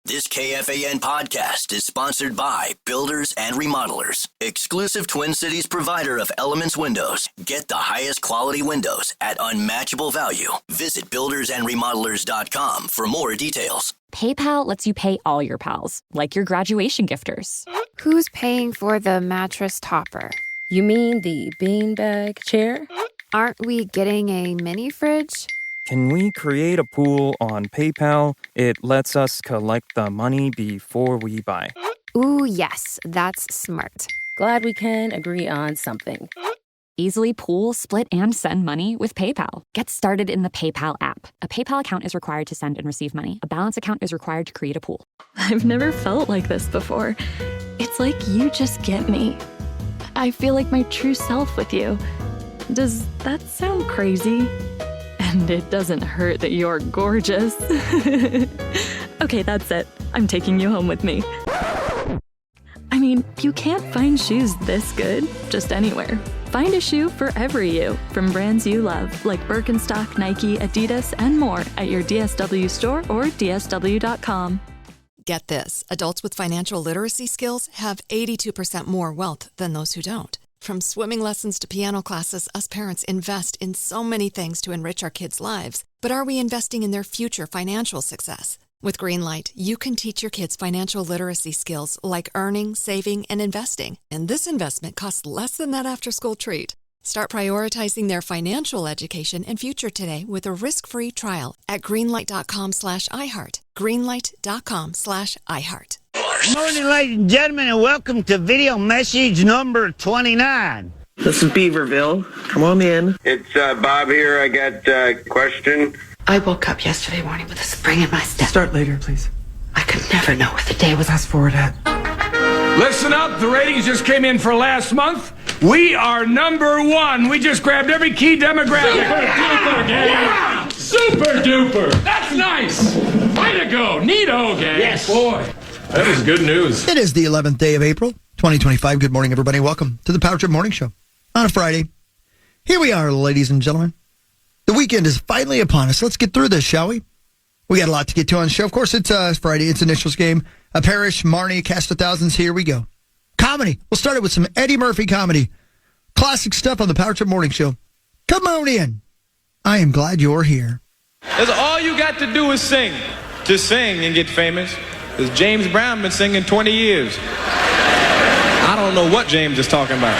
This KFAN podcast is sponsored by Builders and Remodelers, exclusive Twin Cities provider of Elements Windows. Get the highest quality windows at unmatchable value. Visit buildersandremodelers.com for more details. PayPal lets you pay all your pals, like your graduation gifters. Who's paying for the mattress topper? You mean the beanbag chair? Aren't we getting a mini fridge? Can we create a pool on PayPal? It lets us collect the money before we buy. Ooh, yes, that's smart. Glad we can agree on something. Easily pool, split, and send money with PayPal. Get started in the PayPal app. A PayPal account is required to send and receive money. A balance account is required to create a pool. I've never felt like this before. It's like you just get me. I feel like my true self with you. Does that sound crazy? And it doesn't hurt that you're gorgeous. Okay, that's it. I'm taking you home with me. I mean, you can't find shoes this good just anywhere. Find a shoe for every you from brands you love, like Birkenstock, Nike, Adidas, and more at your DSW store or DSW.com. Get this. Adults with financial literacy skills have 82% more wealth than those who don't. From swimming lessons to piano classes, us parents invest in so many things to enrich our kids' lives. But are we investing in their future financial success? With Greenlight, you can teach your kids financial literacy skills like earning, saving, and investing. And this investment costs less than that after-school treat. Start prioritizing their financial education and future today with a risk-free trial at greenlight.com/iHeart. Greenlight.com/iHeart. Good morning, ladies and gentlemen, and welcome to video message number 29. This is Beaverville. Come on in. It's Bob here. I got a question. I woke up yesterday morning with a spring in my step. Start later, please. I could never know what the day was. Fast forward ahead. Listen up. The ratings just came in for last month. We are number one. We just grabbed every key demographic. Super duper, gang. Yeah. Super duper. That's nice. Way to go. Neato, gang. Yes. Boy, that is good news. It is the 11th day of April, 2025. Good morning, everybody. Welcome to the Power Trip Morning Show on a Friday. Here we are, ladies and gentlemen. The weekend is finally upon us. Let's get through this, shall we? We got a lot to get to on the show. Of course, it's Friday. It's initials game. A Parrish, Marnie, Cast of Thousands. Here we go. Comedy. We'll start it with some Eddie Murphy comedy. Classic stuff on the Power Trip Morning Show. Come on in. I am glad you're here. That's all you got to do is sing. Just sing and get famous. Because James Brown been singing 20 years. I don't know what James is talking about.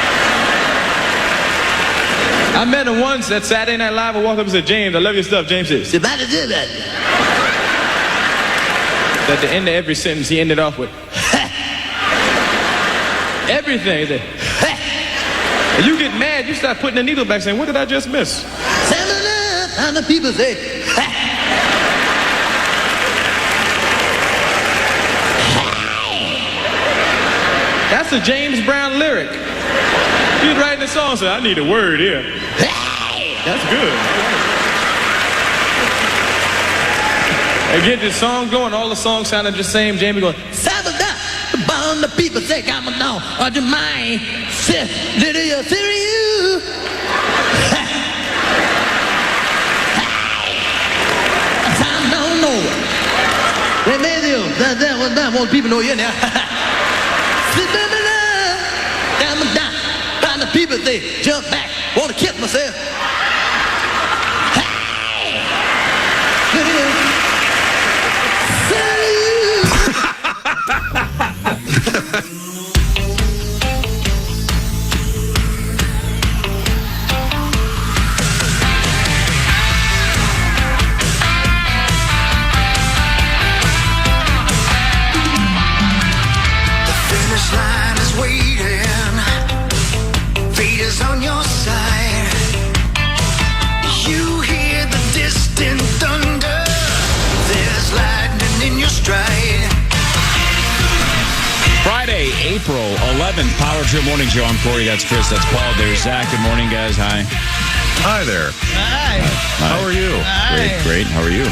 I met him once at Saturday Night Live. I walked up and said, James, I love your stuff. James said, somebody did that. At the end of every sentence, he ended off with, everything. He said, and you get mad, you start putting the needle back saying, what did I just miss? And the people say, that's a James Brown lyric. He was writing a song and said, I need a word here. That's good. And get this song going, all the songs sounded the same. Jamie going, bound the people say, come on now, or do mine, did you see you? I don't know. They made you, that won't people know you now. Down the people say, jump back, want to kill myself. On your side, you hear the distant thunder. There's lightning in your stride. Friday, April 11th, Power Trip Morning Show. I'm Corey. That's Chris. That's Paul. There's Zach. Good morning, guys. Hi. Hi there. Hi. How are you? Hi. Great. How are you?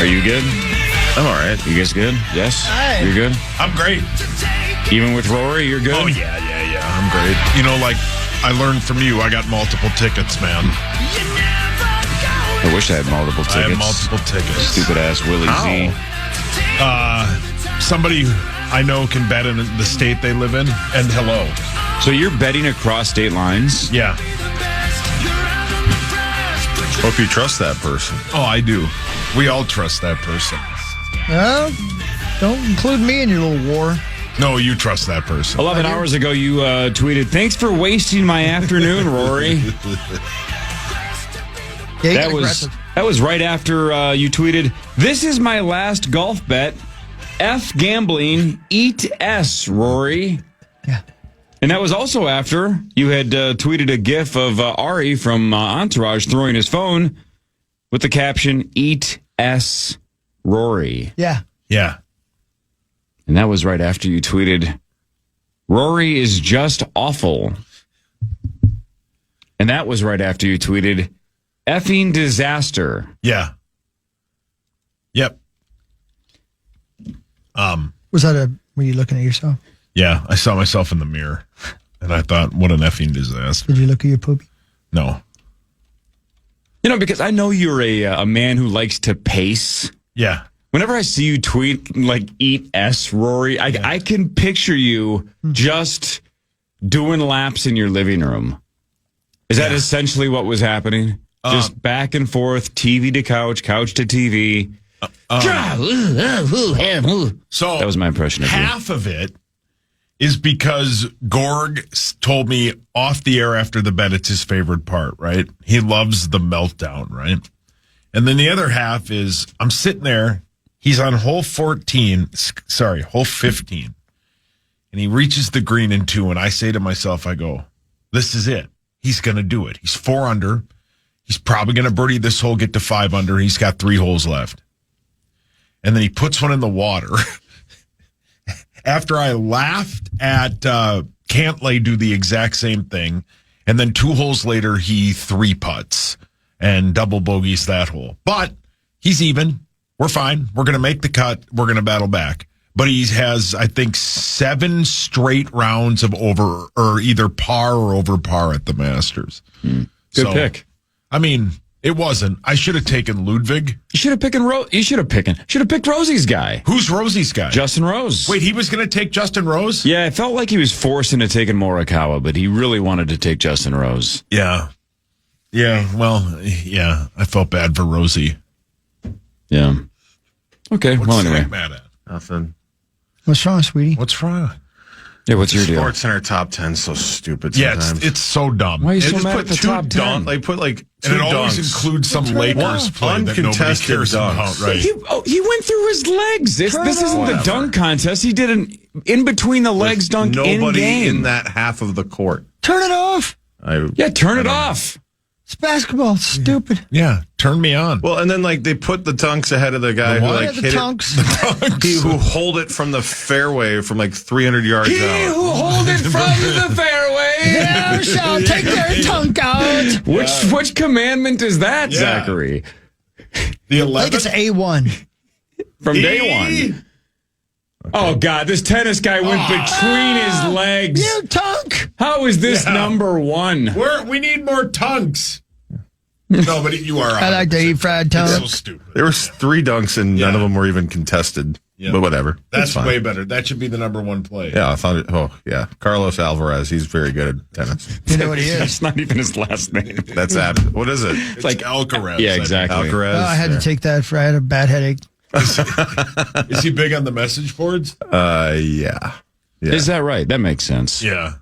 Are you good? I'm all right. You guys good? Yes? Hi. You're good? I'm great. Even with Rory, you're good? Oh, yeah. I'm great. You know, like, I learned from you. I got multiple tickets, man. I wish I had multiple tickets. I have multiple tickets. Stupid ass Willie Z. Somebody I know can bet in the state they live in, and hello. So you're betting across state lines? Yeah. Hope you trust that person. Oh, I do. We all trust that person. Well, don't include me in your little war. No, you trust that person. 11 hours ago, you tweeted, "Thanks for wasting my afternoon, Rory." Yeah, that was right after you tweeted, "This is my last golf bet. F gambling, eat S, Rory." Yeah. And that was also after you had tweeted a gif of Ari from Entourage throwing his phone with the caption, "Eat S, Rory." Yeah. Yeah. And that was right after you tweeted, "Rory is just awful." And that was right after you tweeted, "Effing disaster." Yeah. Yep. Was that were you looking at yourself? Yeah, I saw myself in the mirror, and I thought, what an effing disaster. Did you look at your poopy? No. You know, because I know you're a man who likes to pace. Yeah. Whenever I see you tweet, like, "Eat S, Rory," I can picture you just doing laps in your living room. Is that essentially what was happening? Just back and forth, TV to couch, couch to TV. So that was my impression of you. Half of it is because Gorg told me off the air after the bet it's his favorite part, right? He loves the meltdown, right? And then the other half is I'm sitting there. He's on hole 15. And he reaches the green in 2. And I say to myself, I go, this is it. He's going to do it. He's 4 under. He's probably going to birdie this hole, get to 5 under. He's got 3 holes left. And then he puts one in the water. After I laughed at Cantlay do the exact same thing. And then 2 holes later, he 3 putts and double bogeys that hole. But he's even. We're fine. We're going to make the cut. We're going to battle back. But he has, I think, 7 straight rounds of over or either par or over par at the Masters. Good pick. I mean, it wasn't. I should have taken Ludwig. You should have picked Rosie's guy. Who's Rosie's guy? Justin Rose. Wait, he was going to take Justin Rose? Yeah, it felt like he was forced into taking Morikawa, but he really wanted to take Justin Rose. Yeah. Yeah, well, yeah, I felt bad for Rosie. Yeah. Okay, What's well, anyway. Zach mad at? Nothing. What's wrong, sweetie? What's wrong? Yeah, what's your deal? Sports Center top 10 so stupid Yeah, sometimes. it's so dumb. Why are you They so just mad put at the two top 10? dunk. They put like 2 And it always dunks. includes some Lakers play that nobody Uncontested cares dunks. about, right? He went through his legs. This isn't the dunk contest. He did an in between the legs dunk in Nobody game. in that half of the court. Turn it off. Turn it off. It's basketball. It's stupid. Yeah, turn me on. Well, and then like they put the dunks ahead of the guy who like the hit dunks. it. He who hold it from the fairway from like 300 yards He out. who hold it from the fairway. Thou shalt take their tongue out. Which commandment is that, Yeah. Zachary? The I think 11th? it's A1. From day one. Oh, God, this tennis guy went between his legs. You tongue. How is this number 1? We need more tongues. No, but you are I like to eat fried It's tongue. so stupid. There was 3 dunks and none of them were even contested. Yeah. But whatever. That's It's fine. way better. That should be the number 1 play. Yeah, I thought. Carlos Alvarez. He's very good at tennis. You know what he is? That's not even his last name. That's what is it? It's like Alcaraz. Yeah, exactly. Alcaraz. Oh, I had to take that for I had a bad headache. Is he big on the message boards? Yeah. Is that right? That makes sense. Yeah.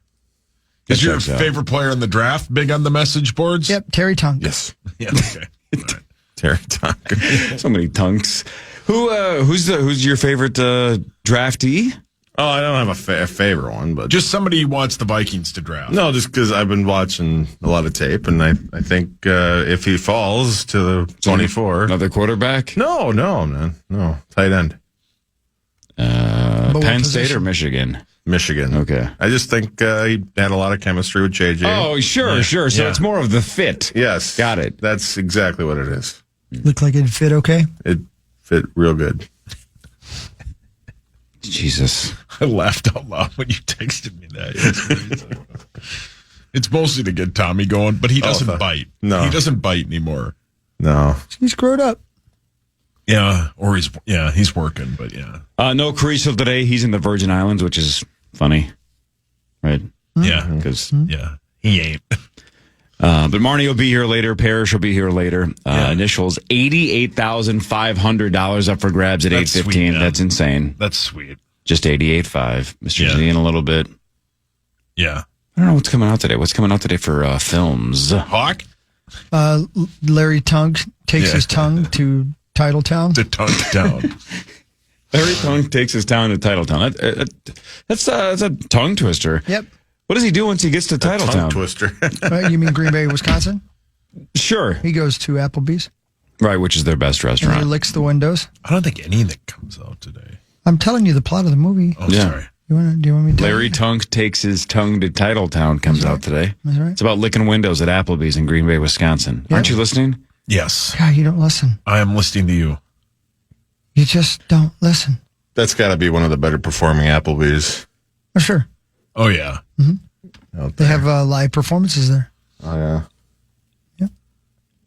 That Is your checks out. favorite player in the draft big on the message boards? Yep, Terry Tongue. Yes. Yeah, okay. Terry Tongue. So many tunks. Who's your favorite draftee? Oh, I don't have a favorite one, but Just somebody who wants the Vikings to draft. no, just because I've been watching a lot of tape, and I think if he falls to the 24, Another quarterback? no, man, no, tight end, But what Penn State position? or Michigan? Michigan. Okay. I just think he had a lot of chemistry with JJ. Oh, sure. So it's more of the fit. yes, Got it. That's exactly what it is. Looked like it'd fit okay. It fit real good. Jesus. I laughed out loud when you texted me that. It's mostly to get Tommy going, but he doesn't bite. No. He doesn't bite anymore. No, He's screwed up. Yeah, or he's working, but yeah. No Carrizo today. He's in the Virgin Islands, which is funny, right? Yeah, because he ain't. But Marnie will be here later. Parrish will be here later. Initials $88,500 up for grabs at 8:15. That's insane. That's sweet. Just 88.5. Mr. Z in a little bit. Yeah. I don't know what's coming out today. What's coming out today for films? Hawk? Larry Tongue takes his tongue to Titletown. To Titletown. Larry Tongue takes his town to Titletown. That's a tongue twister. Yep. What does he do once he gets to Titletown? Tongue twister. You mean Green Bay, Wisconsin? Sure. He goes to Applebee's. Right, which is their best restaurant. And he licks the windows. I don't think anything comes out today. I'm telling you the plot of the movie. Oh, sorry. Do you want me to? Larry Tongue takes his tongue to Titletown comes out today. That's right. It's about licking windows at Applebee's in Green Bay, Wisconsin. Yeah. Aren't you listening? Yes. God, you don't listen. I am listening to you. You just don't listen. That's got to be one of the better performing Applebee's. Oh, sure. Oh, yeah. Mm-hmm. They have live performances there. Oh, yeah. Yep.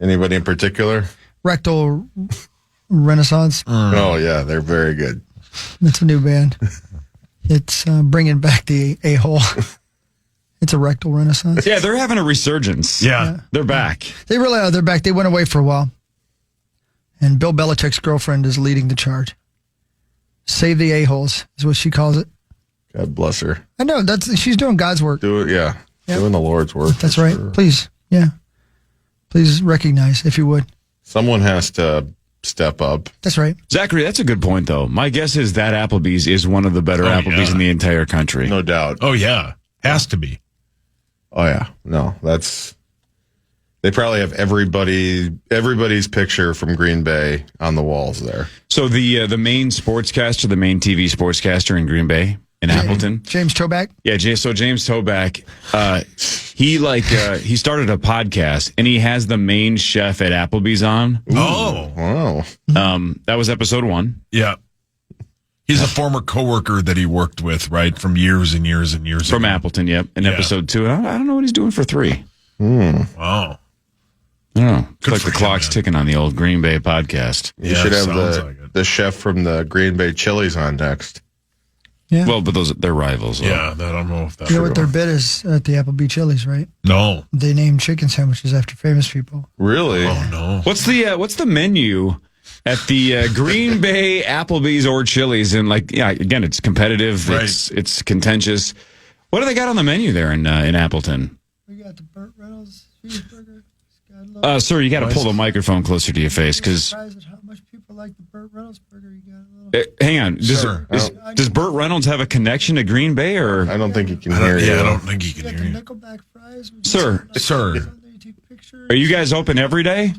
Anybody in particular? Rectal Renaissance. Oh, yeah. They're very good. That's a new band. It's bringing back the a-hole. It's a Rectal Renaissance. Yeah, they're having a resurgence. Yeah. They're back. They really are. They're back. They went away for a while. And Bill Belichick's girlfriend is leading the charge. Save the a-holes is what she calls it. God bless her. I know. She's doing God's work. Do it, yeah. Yep. Doing the Lord's work. That's right. Sure. Please. Yeah. Please recognize, if you would. Someone has to step up. That's right. Zachary, that's a good point, though. My guess is that Applebee's is one of the better Applebee's in the entire country. No doubt. Oh, yeah. Has to be. Oh, yeah. No, they probably have everybody's picture from Green Bay on the walls there. So the main sportscaster, the main TV sportscaster in Green Bay, in Appleton. James Toback? Yeah, so James Toback, he started a podcast, and he has the main chef at Applebee's on. Ooh, wow. That was episode 1. Yeah. He's a former coworker that he worked with, right, from years and years and years From ago. Appleton, yep. In episode 2. I don't know what he's doing for 3. Wow. I don't know. It's Good like for the him, clock's man. ticking on the old Green Bay podcast. You should have the chef from the Green Bay Chili's on next. Yeah. Well, but they're rivals. Though. Yeah, I don't know if that's You know what their bid is at the Applebee Chili's, right? No. They name chicken sandwiches after famous people. Really? Oh, no. What's the menu at the Green Bay Applebee's or Chili's? And again, it's competitive. Right. It's contentious. What do they got on the menu there in Appleton? We got the Burt Reynolds cheeseburger. Sir, you got to pull the microphone closer to your face because. Surprised at how much people like the Burt Reynolds burger. You got a little. Hang on. Does Burt Reynolds have a connection to Green Bay, or I don't think he can hear you. Yeah, I don't think he can hear you. Nickelback fries. Sir, are you guys open every day?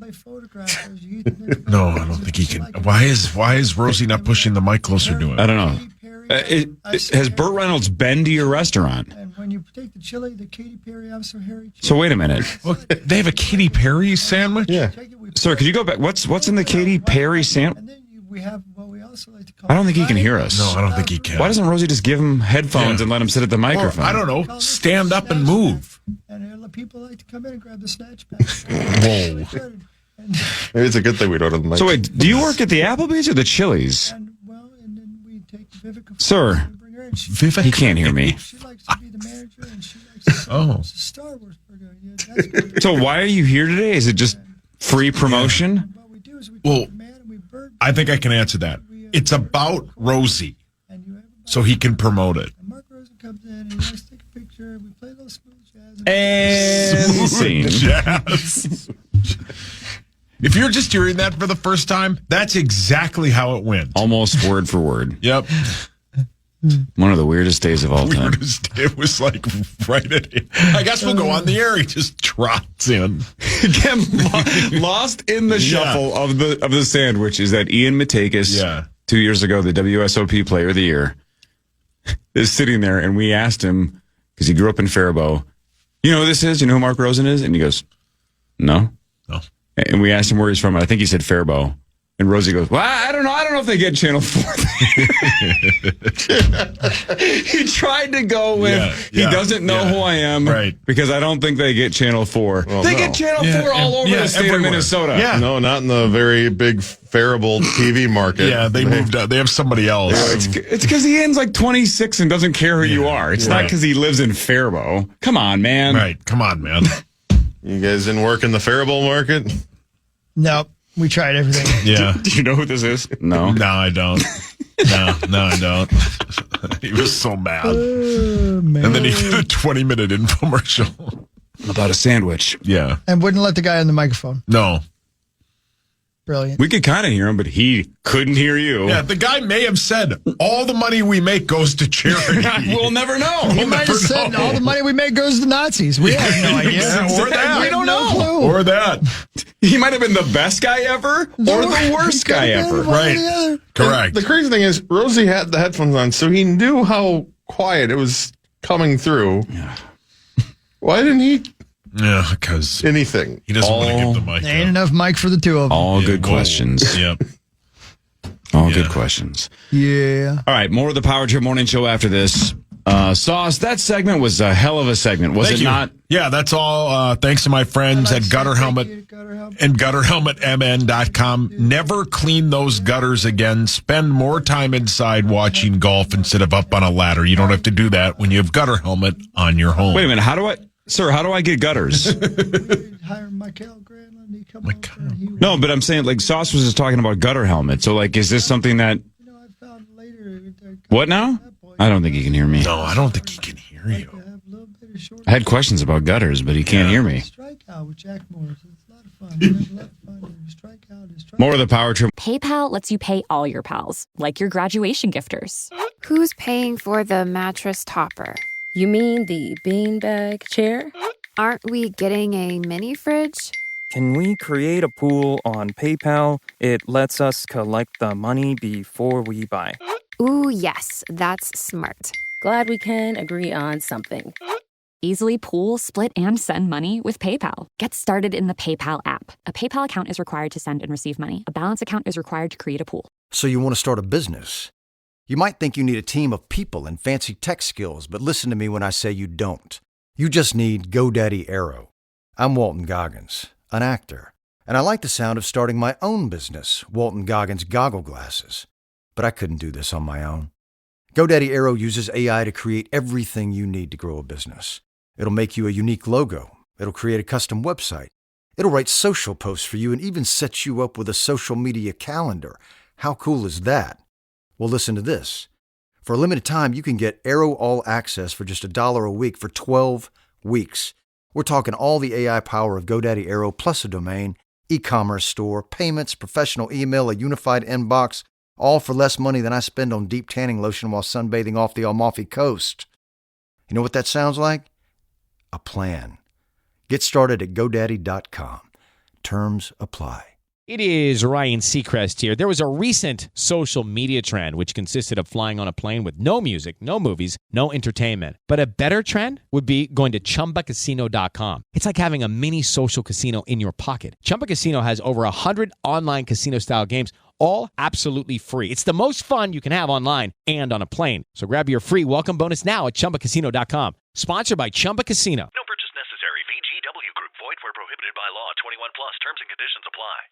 No, I don't think he can. Why is Rosie not pushing the mic closer to him? I don't know. Has Burt Reynolds been to your restaurant? And when you take the chili, the Katy Perry, I'm so hairy. So wait a minute. Well, they have a Katy Perry sandwich? Yeah. Sir, could you go back? What's in the Katy Perry sandwich? And then we have what we also like to call. I don't think he can hear us. No, I don't think he can. Why doesn't Rosie just give him headphones and let him sit at the microphone? Well, I don't know. Stand up and move. And people like to come in and grab the snatch bag. Whoa. Maybe it's a good thing we don't have the mic. So wait, do you work at the Applebee's or the Chili's? And then we take Vivica. Sir, Vivek? he can't hear me. She likes to be the manager, and she likes to it's a Star Wars burger. Yeah, that's what So why are you here today? Is it just free promotion? what we do is we Well, take the man and we burn. I think I can answer that. It's about Rosie, so he can promote it. And Mark Rosen comes in, and he wants to take a picture, and we play a little smooth jazz. And scene. Jazz. If you're just hearing that for the first time, that's exactly how it went. Almost word for word. Yep. One of the weirdest days of all time. It was like right at it. I guess we'll go on the air. He just trots in. Get lost in the shuffle of the sandwich is that Ian Matakis, 2 years ago, the WSOP Player of the Year, is sitting there, and we asked him, because he grew up in Faribault, you know who this is? You know who Mark Rosen is? And he goes, no. No. And we asked him where he's from, and I think he said Faribault. And Rosie goes, well, I don't know. I don't know if they get Channel 4. He tried to go with, he doesn't know who I am. Right. Because I don't think they get Channel 4. Well, they no. get Channel 4 all over the state of Minnesota. Yeah. No, not in the very big Faribault TV market. Yeah, they moved up. They have somebody else. It's because Ian's like 26 and doesn't care who you are. It's not because he lives in Faribault. Come on, man. Right. Come on, man. You guys didn't work in the Faribault market? Nope. We tried everything. Yeah. Do you know who this is? No. No, I don't. No, I don't. He was so mad. Man. And then he did a 20-minute infomercial. About a sandwich. Yeah. And wouldn't let the guy on the microphone. No. Brilliant. We could kind of hear him, but he couldn't hear you. Yeah, the guy may have said, all the money we make goes to charity. We'll never know. He might have said, all the money we make goes to Nazis. We have no idea. Yeah, or that. We don't know. clue. Or that. He might have been the best guy ever or the worst guy ever. Right. Correct. The crazy thing is, Rosie had the headphones on, so he knew how quiet it was coming through. Yeah. Why didn't he? Yeah, because anything. He doesn't want to give the mic. There ain't enough mic for the two of them. All good questions. Yep. All good questions. Yeah. All right, more of the Power Trip Morning Show after this. Sauce, that segment was a hell of a segment, was Thank it you. not? Yeah, that's all. Thanks to my friends at Gutter Helmet and GutterHelmetMN.com. Never clean those gutters again. Spend more time inside watching golf instead of up on a ladder. You don't have to do that when you have Gutter Helmet on your home. Wait a minute, how do I get gutters? Hire Michael Granlund. He come over and he No, but I'm saying, like, Sauce was just talking about gutter helmet. So, like, is this something that... I found later. What now? I don't think he can hear me. No, I don't think he can hear you. I had questions about gutters, but he can't hear me. Strikeout with Jack Morris. It's a lot of fun. It's a lot of fun. Strikeout is More of the Power Trip. PayPal lets you pay all your pals, like your graduation gifters. Who's paying for the mattress topper? You mean the beanbag chair? Aren't we getting a mini fridge? Can we create a pool on PayPal? It lets us collect the money before we buy. Ooh, yes, that's smart. Glad we can agree on something. Easily pool, split, and send money with PayPal. Get started in the PayPal app. A PayPal account is required to send and receive money. A balance account is required to create a pool. So you want to start a business? You might think you need a team of people and fancy tech skills, but listen to me when I say you don't. You just need GoDaddy Aero. I'm Walton Goggins, an actor, and I like the sound of starting my own business, Walton Goggins Goggle Glasses. But I couldn't do this on my own. GoDaddy Aero uses AI to create everything you need to grow a business. It'll make you a unique logo. It'll create a custom website. It'll write social posts for you and even set you up with a social media calendar. How cool is that? Well, listen to this. For a limited time, you can get Aero All Access for just $1 a week for 12 weeks. We're talking all the AI power of GoDaddy Aero plus a domain, e-commerce store, payments, professional email, a unified inbox, all for less money than I spend on deep tanning lotion while sunbathing off the Amalfi Coast. You know what that sounds like? A plan. Get started at GoDaddy.com. Terms apply. It is Ryan Seacrest here. There was a recent social media trend which consisted of flying on a plane with no music, no movies, no entertainment. But a better trend would be going to ChumbaCasino.com. It's like having a mini social casino in your pocket. Chumba Casino has over 100 online casino-style games, all absolutely free. It's the most fun you can have online and on a plane. So grab your free welcome bonus now at ChumbaCasino.com. Sponsored by Chumba Casino. No purchase necessary. VGW Group. Void where prohibited by law. 21 plus. Terms and conditions apply.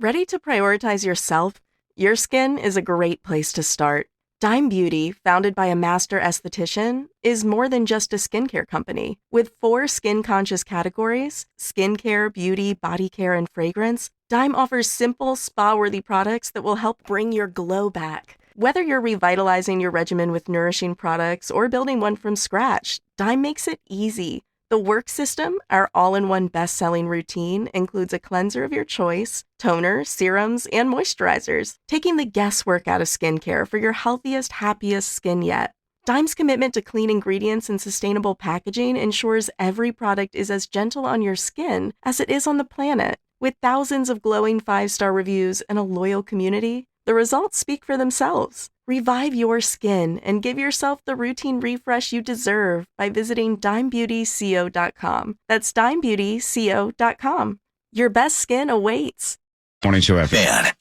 Ready to prioritize yourself? Your skin is a great place to start. Dime Beauty, founded by a master esthetician, is more than just a skincare company. With 4 skin-conscious categories, skincare, beauty, body care, and fragrance, Dime offers simple, spa-worthy products that will help bring your glow back. Whether you're revitalizing your regimen with nourishing products or building one from scratch, Dime makes it easy. The Work System, our all-in-one best-selling routine, includes a cleanser of your choice, toner, serums, and moisturizers, taking the guesswork out of skincare for your healthiest, happiest skin yet. Dime's commitment to clean ingredients and sustainable packaging ensures every product is as gentle on your skin as it is on the planet. With thousands of glowing 5-star reviews and a loyal community, the results speak for themselves. Revive your skin and give yourself the routine refresh you deserve by visiting DimeBeautyCO.com. That's DimeBeautyCO.com. Your best skin awaits. Morning Show after. Man.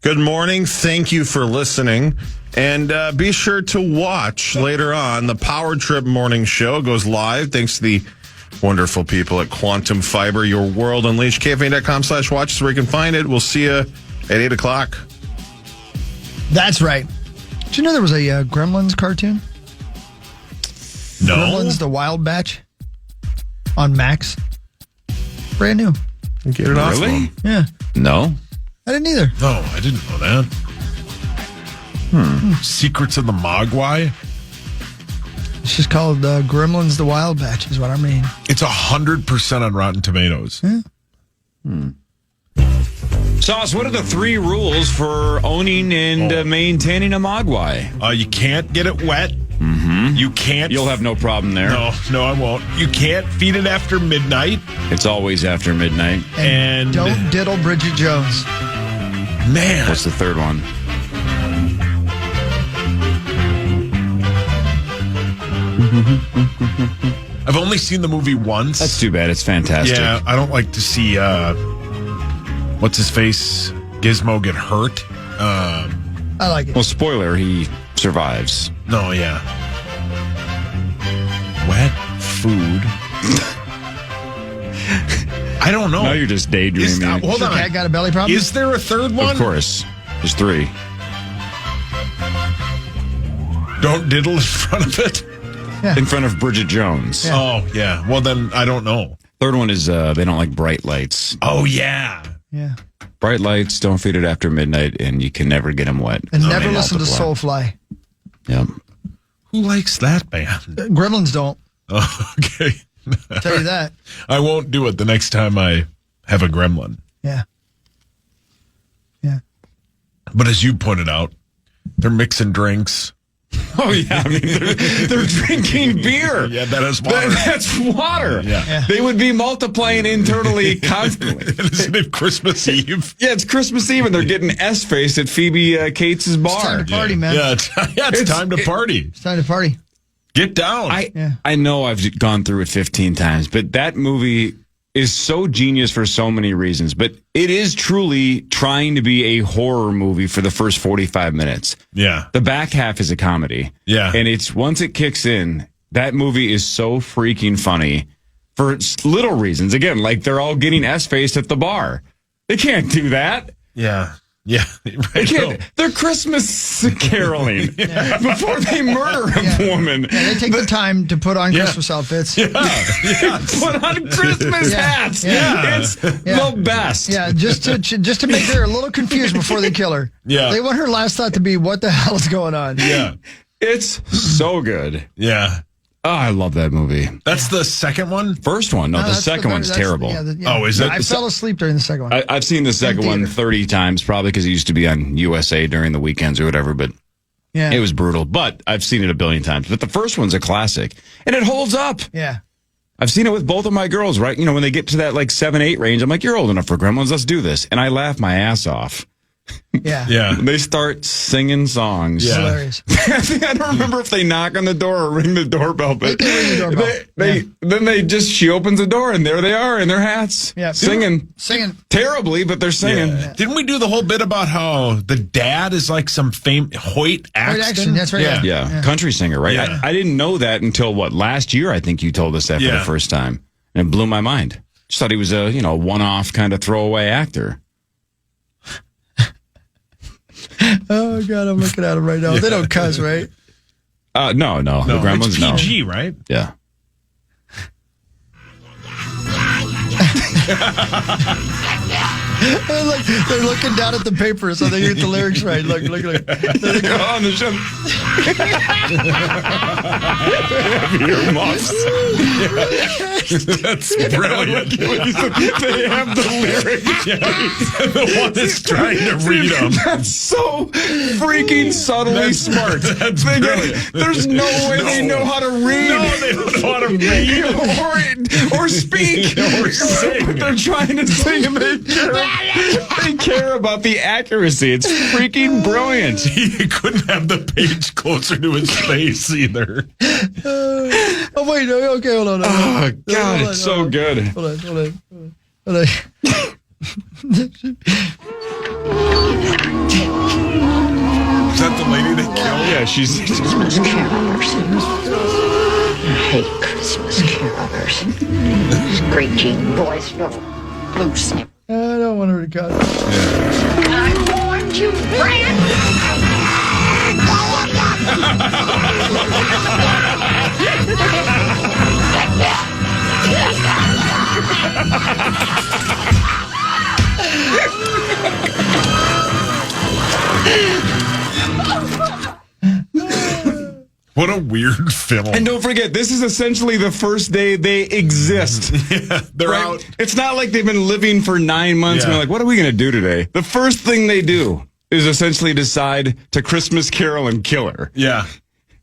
Good morning. Thank you for listening. And be sure to watch later on. The Power Trip Morning Show goes live thanks to the wonderful people at Quantum Fiber, Your World Unleashed. KFAN.com/watch is where you can find it. We'll see you at 8 o'clock. That's right. Did you know there was a Gremlins cartoon? No. Gremlins The Wild Batch on Max. Brand new. Get it off. Really? Yeah. No. I didn't either. No, I didn't know that. Secrets of the Mogwai? It's just called Gremlins The Wild Batch is what I mean. It's 100% on Rotten Tomatoes. Yeah. Sauce, what are the 3 rules for owning and maintaining a Mogwai? You can't get it wet. Mm-hmm. You can't. You'll have no problem there. No, I won't. You can't feed it after midnight. It's always after midnight. And don't diddle Bridget Jones. Man. What's the third one? I've only seen the movie once. That's too bad. It's fantastic. Yeah, I don't like to see what's his face Gizmo get hurt. I like it. Well, spoiler, he survives. No, yeah. Wet food. I don't know. Now you're just daydreaming. Hold on. Cat got a belly problem? Is there a third one? Of course. There's 3. Don't diddle in front of it. Yeah. In front of Bridget Jones. Yeah. Oh, yeah. Well, then I don't know. Third one is they don't like bright lights. Oh, yeah. Yeah. Bright lights, don't feed it after midnight, and you can never get them wet. And never listen to Soulfly. Yep. Who likes that band? Gremlins don't. Oh, okay. I'll tell you that. I won't do it the next time I have a gremlin. Yeah. Yeah. But as you pointed out, they're mixing drinks. Oh, yeah. I mean, they're drinking beer. Yeah, that is water. That's water. Yeah. They would be multiplying internally constantly. Isn't it Christmas Eve? Yeah, it's Christmas Eve, and they're getting S-faced at Phoebe Cates' bar. It's time to party, man. Yeah, it's time to party. It's time to party. Get down. I know I've gone through it 15 times, but that movie is so genius for so many reasons. But it is truly trying to be a horror movie for the first 45 minutes. Yeah. The back half is a comedy. Yeah. And it's once it kicks in, that movie is so freaking funny for little reasons. Again, like they're all getting S-faced at the bar. They can't do that. Yeah. Yeah. Right. They're Christmas caroling before they murder a woman. Yeah, they take the time to put on Christmas outfits. Put on Christmas hats. It's the best. Yeah, just to make her a little confused before they kill her. Yeah. They want her last thought to be, what the hell is going on? Yeah. It's so good. Yeah. Oh, I love that movie. That's the second one? First one. No, the second one's terrible. Oh, is it? I fell asleep during the second one. I've seen the second one 30 times, probably because it used to be on USA during the weekends or whatever, but it was brutal. But I've seen it a billion times. But the first one's a classic, and it holds up. Yeah. I've seen it with both of my girls, right? You know, when they get to that like 7-8 range, I'm like, you're old enough for Gremlins, let's do this. And I laugh my ass off. Yeah. Yeah. They start singing songs. It's hilarious. I don't remember if they knock on the door or ring the doorbell, but They ring the doorbell. then she opens the door and there they are in their hats. Yeah. Singing. Terribly, but they're singing. Yeah. Didn't we do the whole bit about how the dad is like some Hoyt Axton? That's right. Yeah. Country singer, right? Yeah. I didn't know that until last year. I think you told us that for the first time. And it blew my mind. Just thought he was a, one-off kind of throwaway actor. Oh, God, I'm looking at them right now. They don't cuss, right? No. The Gremlins, it's PG, right? Yeah. They're looking down at the paper so they get the lyrics right. Look. There they go. On the show. Earmuffs. That's brilliant. They have the lyrics. The one that's trying to read them. That's so freaking subtly smart. That's brilliant. There's no way they know how to read. No, they don't know how to read. or speak. Or sing. But they're trying to sing and they care about the accuracy. It's freaking brilliant. He couldn't have the page closer to his face either. Oh, wait. Okay, hold on. Oh, God, it's so good. Hold on. Is that the lady they killed? Yeah, she's Christmas carolers. I hate Christmas carolers. Screeching boys, no blue snip. I don't want her to cut. I warned you, Brad. What a weird film. And don't forget, this is essentially the first day they exist. Yeah, they're out. It's not like they've been living for 9 months and they're like, what are we going to do today? The first thing they do is essentially decide to Christmas carol and kill her. Yeah.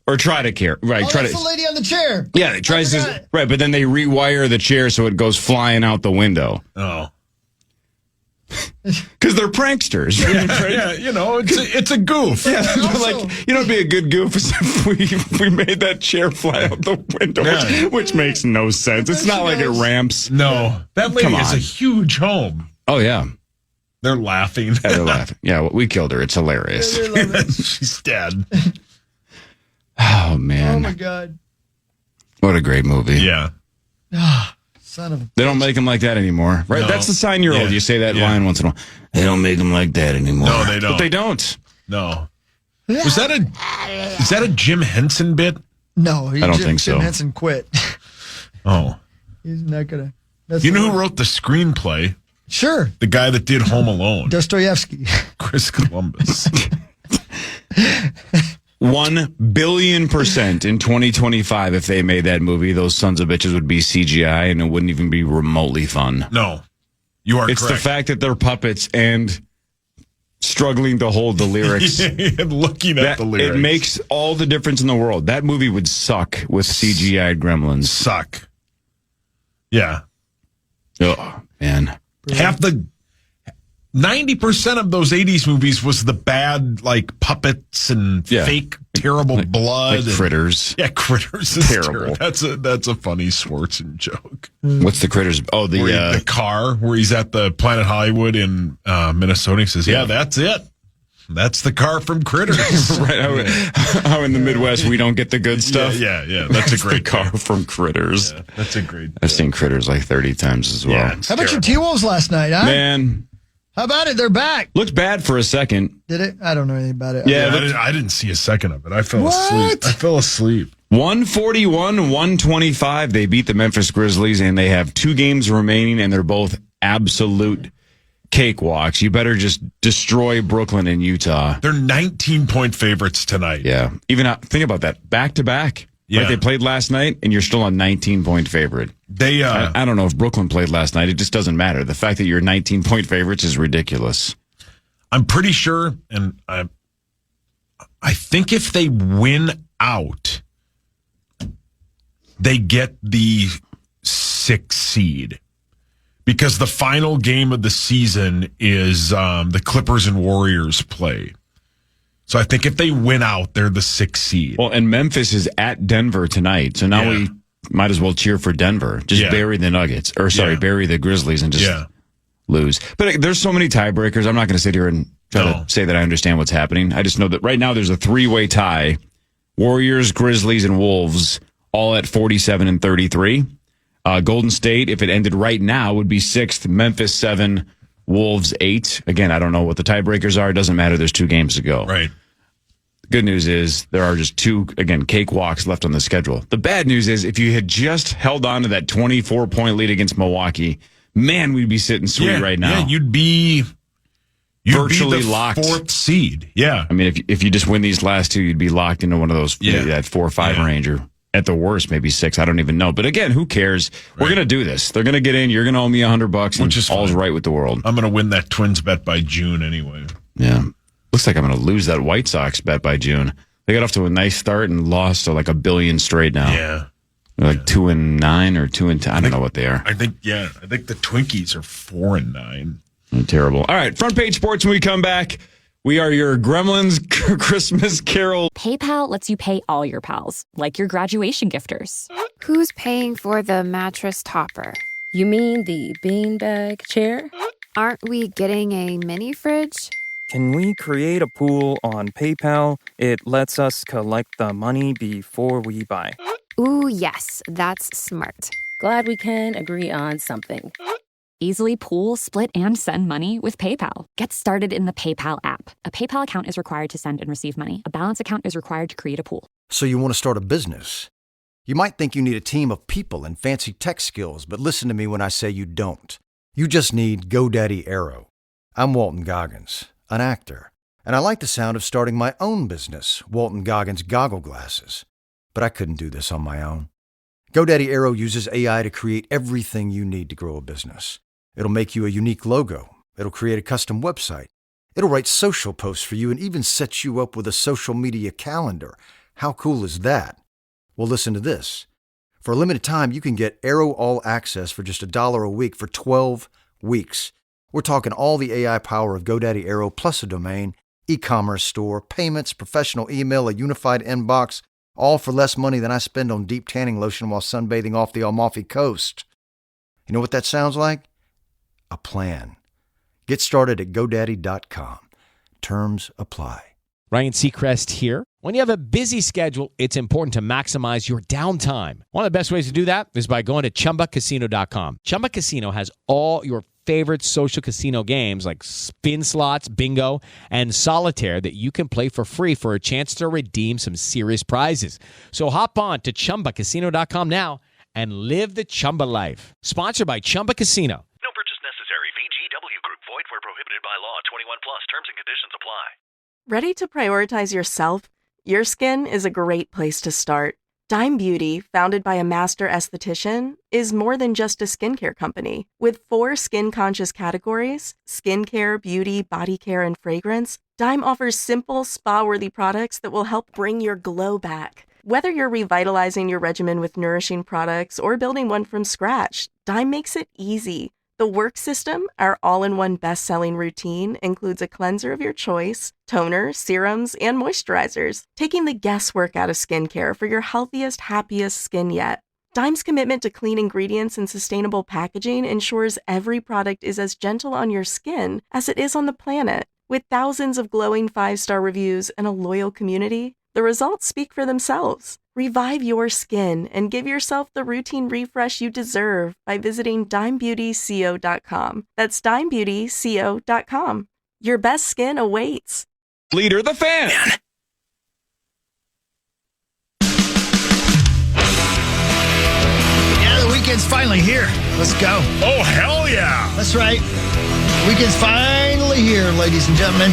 Or try to care. Right. Oh, that's the lady on the chair. Yeah, they tries to. Right, but then they rewire the chair so it goes flying out the window. Oh. Because they're pranksters. Yeah, you know, it's a goof. Yeah, like, you know, it'd be a good goof is if we made that chair fly out the window, which makes no sense. It's not like it ramps. No, that lady has a huge home. Oh, yeah. They're laughing. Yeah, they're laughing. Yeah, well, we killed her. It's hilarious. She's dead. Oh, man. Oh, my God. What a great movie. Yeah. Son of a... They don't make them like that anymore, right? No. That's the sign you're old. You say that line once in a while. They don't make them like that anymore. No, they don't. But they don't. No. Is that a Jim Henson bit? No, I don't think so. Jim Henson quit. Oh. He's not going to... You know who wrote the screenplay? Sure. The guy that did Home Alone. Dostoevsky. Chris Columbus. 1 billion% in 2025, if they made that movie, those sons of bitches would be CGI and it wouldn't even be remotely fun. No. You are It's correct. the fact that they're puppets and struggling to hold the lyrics. And looking at the lyrics. It makes all the difference in the world. That movie would suck with CGI gremlins. Suck. Yeah. Oh, man. Half the 90% of those 80s movies was the bad, like, puppets and fake terrible blood. Like Critters. Yeah, Critters is Terrible. That's a funny Swartzen joke. What's the Critters? Oh, the car where he's at the Planet Hollywood in Minnesota. He says, yeah, that's it. That's the car from Critters. Right. How in the Midwest we don't get the good stuff. Yeah. That's a great car from Critters. Yeah, that's a great I've seen Critters like 30 times as well. Yeah, How about your T-Wolves last night, huh? Man. How about it? They're back. Looked bad for a second. Did it? I don't know anything about it. Yeah, I didn't see a second of it. I fell asleep. 141-125. They beat the Memphis Grizzlies, and they have 2 games remaining, and they're both absolute cakewalks. You better just destroy Brooklyn and Utah. They're 19-point favorites tonight. Yeah. Even think about that. Back-to-back. Yeah. Right, they played last night, and you're still a 19-point favorite. They, I don't know if Brooklyn played last night. It just doesn't matter. The fact that you're 19-point favorites is ridiculous. I'm pretty sure, and I think if they win out, they get the 6th seed. Because the final game of the season is the Clippers and Warriors play. So I think if they win out, they're the 6th seed. Well, and Memphis is at Denver tonight. So now we might as well cheer for Denver. Just bury the Nuggets. Or, bury the Grizzlies and just lose. But there's so many tiebreakers. I'm not going to sit here and try to say that I understand what's happening. I just know that right now there's a 3-way tie. Warriors, Grizzlies, and Wolves all at 47 and 33. Golden State, if it ended right now, would be 6th. Memphis 7, Wolves 8. Again, I don't know what the tiebreakers are. It doesn't matter. There's 2 games to go. Right. The good news is there are just 2, again, cakewalks left on the schedule. The bad news is if you had just held on to that 24-point lead against Milwaukee, man, we'd be sitting sweet right now. Yeah, you'd be virtually the locked. 4th seed. Yeah. I mean, if you just win these last 2, you'd be locked into one of those, that 4 or 5 range, or at the worst, maybe 6. I don't even know. But again, who cares? Right. We're going to do this. They're going to get in. You're going to owe me $100, which is all's right with the world. I'm going to win that Twins bet by June anyway. Yeah. Looks like I'm going to lose that White Sox bet by June. They got off to a nice start and lost to like a billion straight now. Yeah. They're like 2-9 or 2-10. I don't know what they are. I think the Twinkies are 4-9. Terrible. All right. Front page sports when we come back. We are your Gremlins Christmas Carol. PayPal lets you pay all your pals, like your graduation gifters. Who's paying for the mattress topper? You mean the beanbag chair? Aren't we getting a mini fridge? Can we create a pool on PayPal? It lets us collect the money before we buy. Ooh, yes, that's smart. Glad we can agree on something. Easily pool, split, and send money with PayPal. Get started in the PayPal app. A PayPal account is required to send and receive money. A balance account is required to create a pool. So you want to start a business? You might think you need a team of people and fancy tech skills, but listen to me when I say you don't. You just need GoDaddy Aero. I'm Walton Goggins, an actor, and I like the sound of starting my own business, Walton Goggins Goggle Glasses. But I couldn't do this on my own. GoDaddy Aero uses AI to create everything you need to grow a business. It'll make you a unique logo. It'll create a custom website. It'll write social posts for you and even set you up with a social media calendar. How cool is that? Well, listen to this. For a limited time, you can get Aero All Access for just $1 a week for 12 weeks. We're talking all the AI power of GoDaddy Aero plus a domain, e-commerce store, payments, professional email, a unified inbox, all for less money than I spend on deep tanning lotion while sunbathing off the Amalfi Coast. You know what that sounds like? A plan. Get started at GoDaddy.com. Terms apply. Ryan Seacrest here. When you have a busy schedule, it's important to maximize your downtime. One of the best ways to do that is by going to ChumbaCasino.com. Chumba Casino has all your favorite social casino games like spin slots, bingo, and solitaire that you can play for free for a chance to redeem some serious prizes. So hop on to ChumbaCasino.com now and live the Chumba life. Sponsored by Chumba Casino. No purchase necessary. VGW Group. Void where prohibited by law. 21 plus. Terms and conditions apply. Ready to prioritize yourself? Your skin is a great place to start. Dime Beauty, founded by a master esthetician, is more than just a skincare company. With 4 skin-conscious categories, skincare, beauty, body care, and fragrance, Dime offers simple, spa-worthy products that will help bring your glow back. Whether you're revitalizing your regimen with nourishing products or building one from scratch, Dime makes it easy. The Work System, our all-in-one best-selling routine, includes a cleanser of your choice, toner, serums, and moisturizers, taking the guesswork out of skincare for your healthiest, happiest skin yet. Dime's commitment to clean ingredients and sustainable packaging ensures every product is as gentle on your skin as it is on the planet. With thousands of glowing 5-star reviews and a loyal community, the results speak for themselves. Revive your skin and give yourself the routine refresh you deserve by visiting DimeBeautyCO.com. That's DimeBeautyCO.com. Your best skin awaits. Leader the fan. Yeah, the weekend's finally here. Let's go. Oh, hell yeah. That's right. Weekend's finally here, ladies and gentlemen.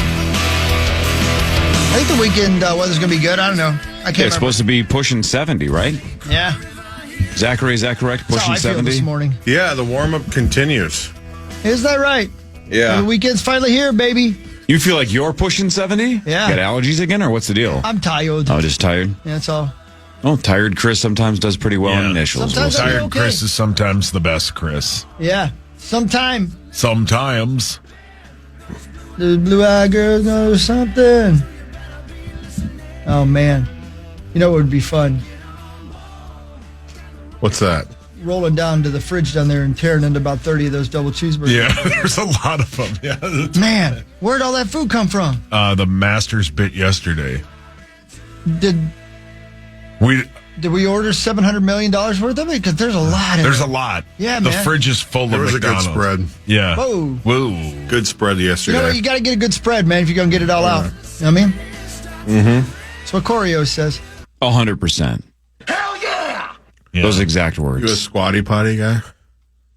I think the weekend weather's going to be good. I don't know. I can't remember. It's supposed to be pushing 70, right? Yeah. Zachary, is that correct? That's how Pushing I feel 70? this morning. Yeah, the warm-up continues. Is that right? Yeah. The weekend's finally here, baby. You feel like you're pushing 70? Yeah. Got allergies again, or what's the deal? I'm tired. Oh, just tired? Yeah, that's all. Oh, tired Chris sometimes does pretty well in initials. Sometimes Tired okay. Chris is sometimes the best Chris. Yeah. Sometimes. Sometimes. The blue-eyed girl knows something. Oh, man. You know what would be fun? What's that? Rolling down to the fridge down there and tearing into about 30 of those double cheeseburgers. Yeah, there's a lot of them. Yeah, Man, where'd all that food come from? the Masters bit yesterday. Did we order $700 million worth of it? Because there's a lot of There's it. a lot. Yeah, the man. fridge is full There of was McDonald's. a good spread. Yeah. Whoa. Whoa. Good spread yesterday. You know what? You got to get a good spread, man, if you're going to get it all out. You know what I mean? Mm-hmm. That's what Corio says. 100%. Hell yeah! Those exact words. You a squatty potty guy?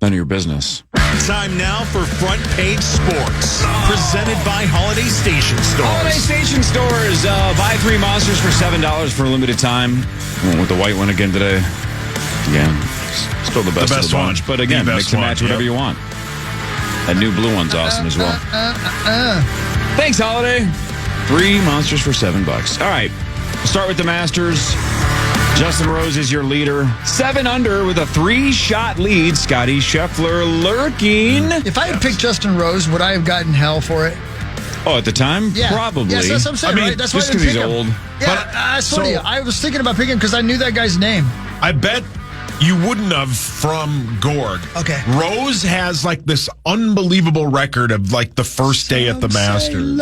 None of your business. Time now for Front Page Sports, presented by Holiday Station Holiday Stores. Station Stores. Buy 3 monsters for $7 for a limited time. Went with the white one again today. Again, still the best of the bunch. one. But again, The mix best and match one, whatever you want. That new blue one's awesome as well. Thanks, Holiday. 3 monsters for $7. All right, we'll start with the Masters. Justin Rose is your leader. 7 under with a 3-shot lead. Scotty Scheffler lurking. If I had picked Justin Rose, would I have gotten hell for it? Oh, at the time? Yeah. Probably. Yes, that's what I'm saying, right? That's why I just didn't because he's pick him. old. Yeah, I swear to you, I was thinking about picking him because I knew that guy's name. I bet you wouldn't have from Gorg. Okay. Rose has like this unbelievable record of like the first day at the Masters.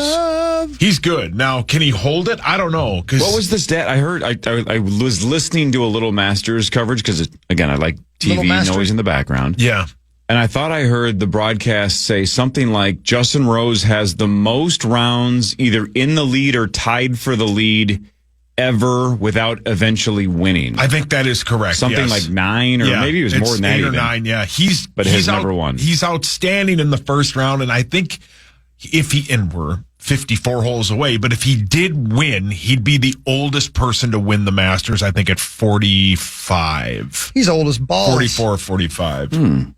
He's good. Now, can he hold it? I don't know. What was the stat? I heard, I was listening to a little Masters coverage because, again, I like TV noise in the background. Yeah. And I thought I heard the broadcast say something like Justin Rose has the most rounds either in the lead or tied for the lead ever without eventually winning. I think that is correct. Something like 9 or maybe it was more than that. 8 or even. 9, yeah. But he's never won. He's outstanding in the first round, and I think and we're 54 holes away, but if he did win, he'd be the oldest person to win the Masters, I think at 45. He's old as balls. 44 or 45.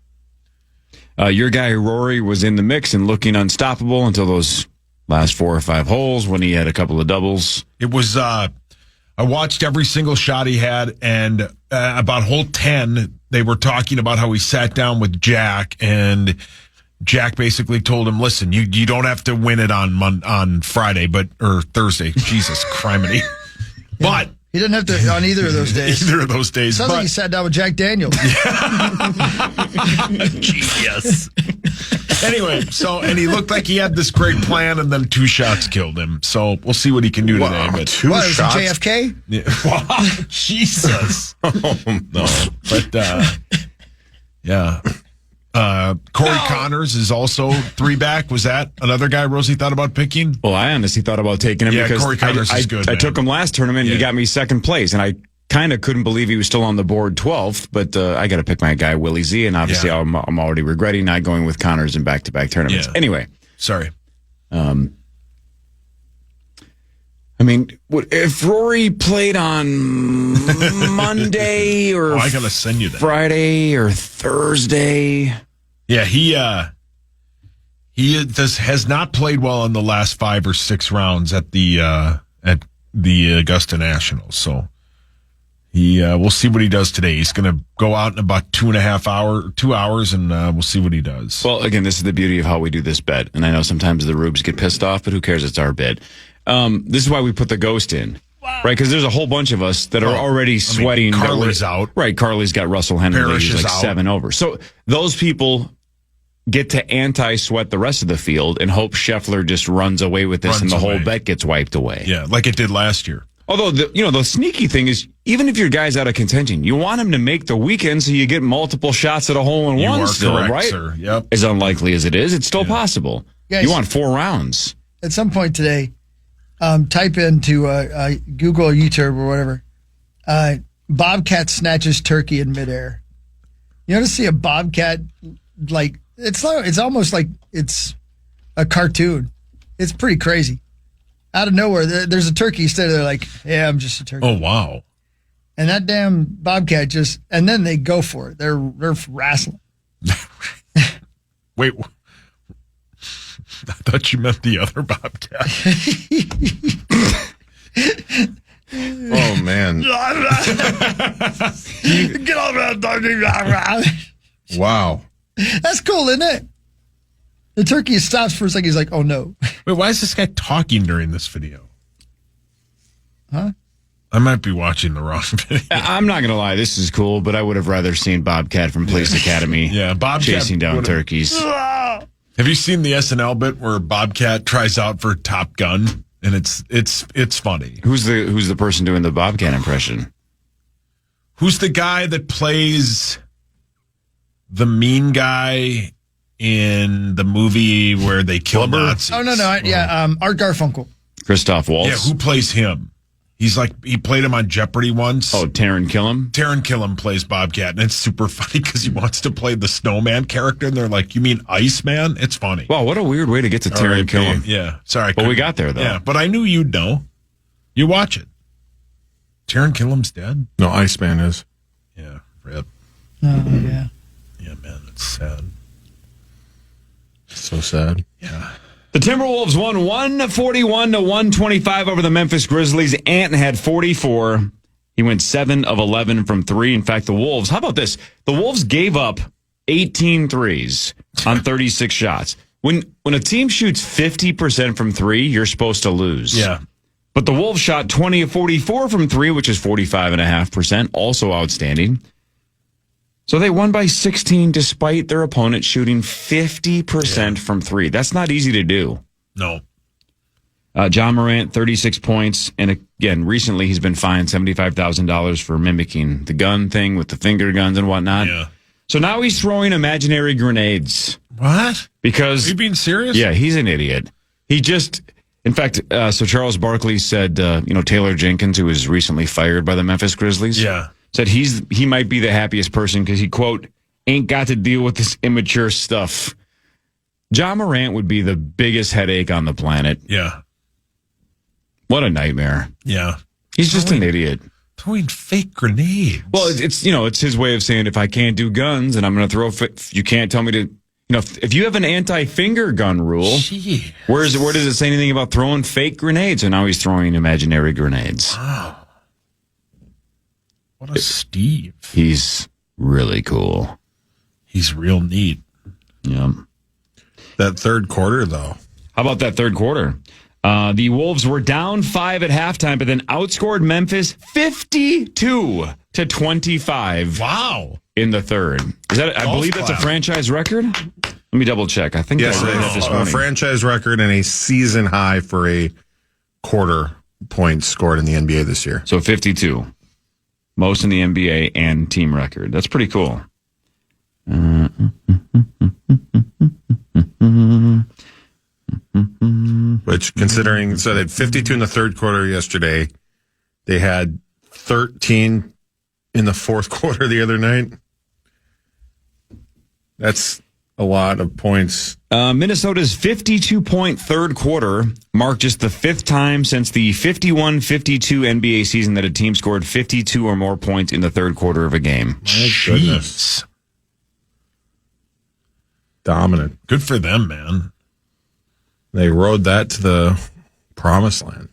Your guy Rory was in the mix and looking unstoppable until those last 4 or 5 holes when he had a couple of doubles. It was, I watched every single shot he had, and about hole 10, they were talking about how he sat down with Jack, and Jack basically told him, listen, you don't have to win it on Friday, or Thursday. Jesus criminy. But he didn't have to on either of those days. Either of those days. Sounds like he sat down with Jack Daniels. Genius. Anyway, and he looked like he had this great plan, and then 2 shots killed him. So we'll see what he can do today. But 2 shots? Was it JFK? Yeah. Wow, Jesus. No. But, yeah. Corey Connors is also 3 back. Was that another guy Rosie thought about picking? Well, I honestly thought about taking him because Corey Connors is good. I took him last tournament and he got me second place, and I kind of couldn't believe he was still on the board 12th, but I got to pick my guy Willie Z, and obviously I'm already regretting not going with Connors in back-to-back tournaments. Yeah. Anyway. Sorry. I mean, if Rory played on Monday or I gotta send you that. Friday or Thursday. Yeah, he has not played well in the last 5 or 6 rounds at the Augusta National. So we'll see what he does today. He's going to go out in about 2 hours, and we'll see what he does. Well, again, this is the beauty of how we do this bet, and I know sometimes the rubes get pissed off, but who cares? It's our bid. This is why we put the ghost in, right? Because there's a whole bunch of us that are already sweating. Carly's out. Right, Carly's got Russell Henley. Parrish He's is like out. 7 over. So those people get to anti-sweat the rest of the field and hope Scheffler just runs away with this and the whole bet gets wiped away. Yeah, like it did last year. Although, the sneaky thing is, even if your guy's out of contention, you want him to make the weekend so you get multiple shots at a hole-in-one still, correct, right? sir. Yep. As unlikely as it is, it's still possible. Guys, you want 4 rounds. At some point today, type into Google or YouTube or whatever, bobcat snatches turkey in midair. You ever see a bobcat, like, it's almost like it's a cartoon. It's pretty crazy. Out of nowhere, there's a turkey standing there like, yeah, I'm just a turkey. Oh, wow. And that damn bobcat and then they go for it. They're wrestling. Wait, I thought you meant the other bobcat. Oh, man. Get over there. Wow. That's cool, isn't it? The turkey stops for a second. He's like, oh, no. Wait, why is this guy talking during this video? Huh? I might be watching the wrong video. I'm not going to lie. This is cool, but I would have rather seen Bobcat from Police Academy Bobcat chasing down turkeys. Have you seen the SNL bit where Bobcat tries out for Top Gun? And it's funny. Who's the person doing the Bobcat impression? Who's the guy that plays the mean guy in the movie where they kill Nazis? Oh, no. Art Garfunkel. Christoph Waltz? Yeah, who plays him? He's like, he played him on Jeopardy once. Oh, Taron Killam? Taron Killam plays Bobcat, and it's super funny because he wants to play the snowman character, and they're like, you mean Iceman? It's funny. Wow, what a weird way to get to Taron Killam. Yeah, sorry. But we got there, though. Yeah, but I knew you'd know. You watch it. Taron Killam's dead? No, Iceman is. Yeah, rip. Oh, yeah. Yeah, man, it's sad. So sad. Yeah. The Timberwolves won 141-125 over the Memphis Grizzlies. Ant had 44. He went 7 of 11 from 3. In fact, the Wolves, how about this? The Wolves gave up 18 threes on 36 shots. When a team shoots 50% from 3, you're supposed to lose. Yeah. But the Wolves shot 20 of 44 from 3, which is 45.5%, also outstanding. So they won by 16 despite their opponent shooting 50% from three. That's not easy to do. No. John Morant, 36 points. And again, recently he's been fined $75,000 for mimicking the gun thing with the finger guns and whatnot. Yeah. So now he's throwing imaginary grenades. What? Because... Are you being serious? Yeah, he's an idiot. He just... In fact, so Charles Barkley said, Taylor Jenkins, who was recently fired by the Memphis Grizzlies, said he might be the happiest person because he, quote, ain't got to deal with this immature stuff. John Morant would be the biggest headache on the planet. Yeah. What a nightmare. Yeah. He's just an idiot. Throwing fake grenades. Well, it's his way of saying if I can't do guns and I'm going to throw, you can't tell me to, if you have an anti-finger gun rule, where does it say anything about throwing fake grenades? And now he's throwing imaginary grenades. Wow. What a Steve. He's really cool. He's real neat. Yeah. That third quarter, though. How about that third quarter? The Wolves were down 5 at halftime, but then outscored Memphis 52-25. Wow. In the third. I believe that's a franchise record? Let me double check. I think yes, that's a franchise record and a season high for a quarter point scored in the NBA this year. So 52. Most in the NBA and team record. That's pretty cool. Which, considering, so they had 52 in the third quarter yesterday. They had 13 in the fourth quarter the other night. That's a lot of points. Minnesota's 52-point third quarter marked just the fifth time since the 51-52 NBA season that a team scored 52 or more points in the third quarter of a game. My goodness. Dominant. Good for them, man. They rode that to the promised land.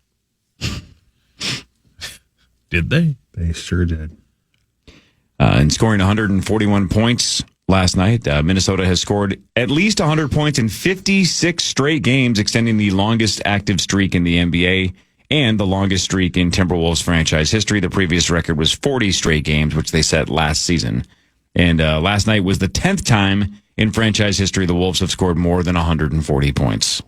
Did they? They sure did. And scoring 141 points last night, Minnesota has scored at least 100 points in 56 straight games, extending the longest active streak in the NBA and the longest streak in Timberwolves franchise history. The previous record was 40 straight games, which they set last season. And last night was the 10th time in franchise history the Wolves have scored more than 140 points.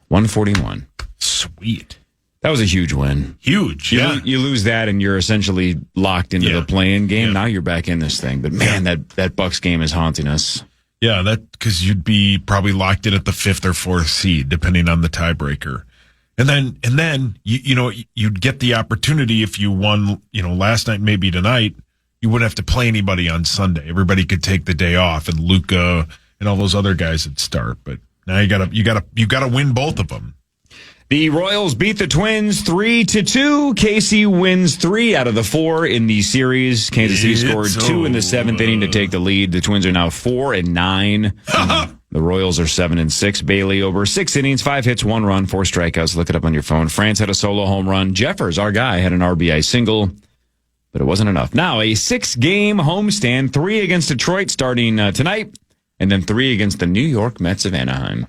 141. Sweet. That was a huge win. Huge, yeah. You lose that and you're essentially locked into the play-in game. Yeah. Now you're back in this thing. But, man, that Bucks game is haunting us. Yeah, because you'd be probably locked in at the 5th or 4th seed, depending on the tiebreaker. And then you'd get the opportunity if you won, last night, maybe tonight, you wouldn't have to play anybody on Sunday. Everybody could take the day off, and Luka and all those other guys would start. But now you gotta win both of them. The Royals beat the Twins 3-2. KC wins 3 out of the 4 in the series. Kansas City scored 2 in the 7th inning to take the lead. The Twins are now 4-9. The Royals are 7-6. Bailey over 6 innings, 5 hits, 1 run, 4 strikeouts. Look it up on your phone. France had a solo home run. Jeffers, our guy, had an RBI single, but it wasn't enough. Now a 6-game homestand, 3 against Detroit starting tonight, and then 3 against the New York Mets of Anaheim.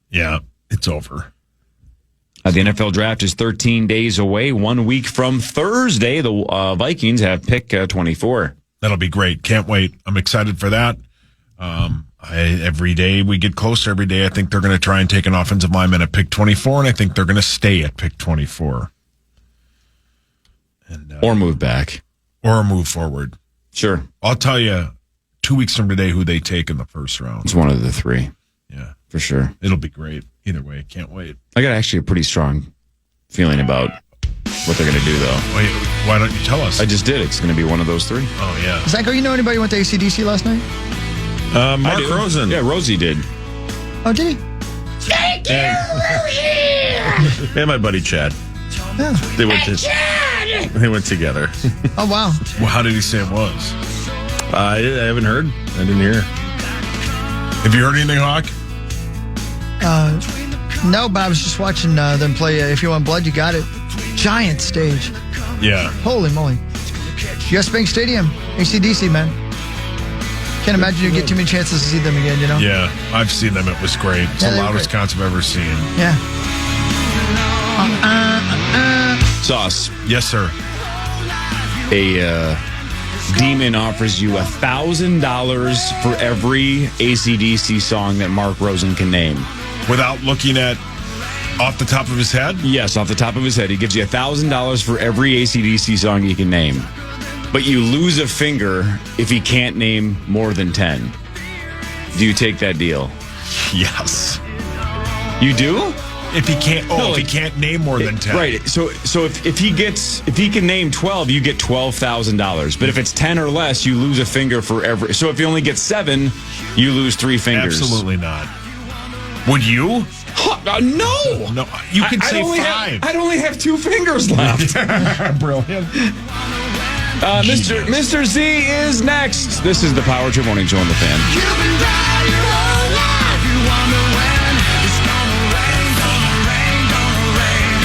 Yeah, it's over. The NFL draft is 13 days away. 1 week from Thursday, the Vikings have pick 24. That'll be great. Can't wait. I'm excited for that. Every day we get closer, every day I think they're going to try and take an offensive lineman at pick 24, and I think they're going to stay at pick 24. And, or move back. Or move forward. Sure. I'll tell you 2 weeks from today who they take in the first round. It's one of the 3. Yeah. For sure. It'll be great. Either way, can't wait. I got actually a pretty strong feeling about what they're going to do, though. Why don't you tell us? I just did. It's going to be one of those 3. Oh, yeah. Zach, you know anybody who went to AC/DC last night? Mark Rosen. Yeah, Rosie did. Oh, did he? Thank you, Rosie! And my buddy Chad. Yeah. They went together. Oh, wow. Well, how did he say it was? I haven't heard. I didn't hear. Have you heard anything, Hawk? No, but I was just watching them play If You Want Blood, You Got It. Giant stage. Yeah. Holy moly. US Bank Stadium. AC/DC, man. Can't imagine you get too many chances to see them again, Yeah, I've seen them. It was great. It's the loudest concert I've ever seen. Yeah. Sauce. Yes, sir. Demon offers you $1,000 for every AC/DC song that Mark Rosen can name. Without looking at off the top of his head? Yes, off the top of his head. He gives you $1,000 for every AC/DC song he can name. But you lose a finger if he can't name more than 10. Do you take that deal? Yes. You do? If he can't, if he can't name more than 10. Right. So if he can name 12, you get $12,000. But if it's 10 or less, you lose a finger for every. So if you only get 7, you lose 3 fingers. Absolutely not. Would you? No. No. You can say 5. I'd only have 2 fingers left. Brilliant. Mr. Z is next. This is the Power Trip Morning Show on the Fan. You've been dry your whole life. You wonder when it's gonna rain, gonna rain, gonna rain.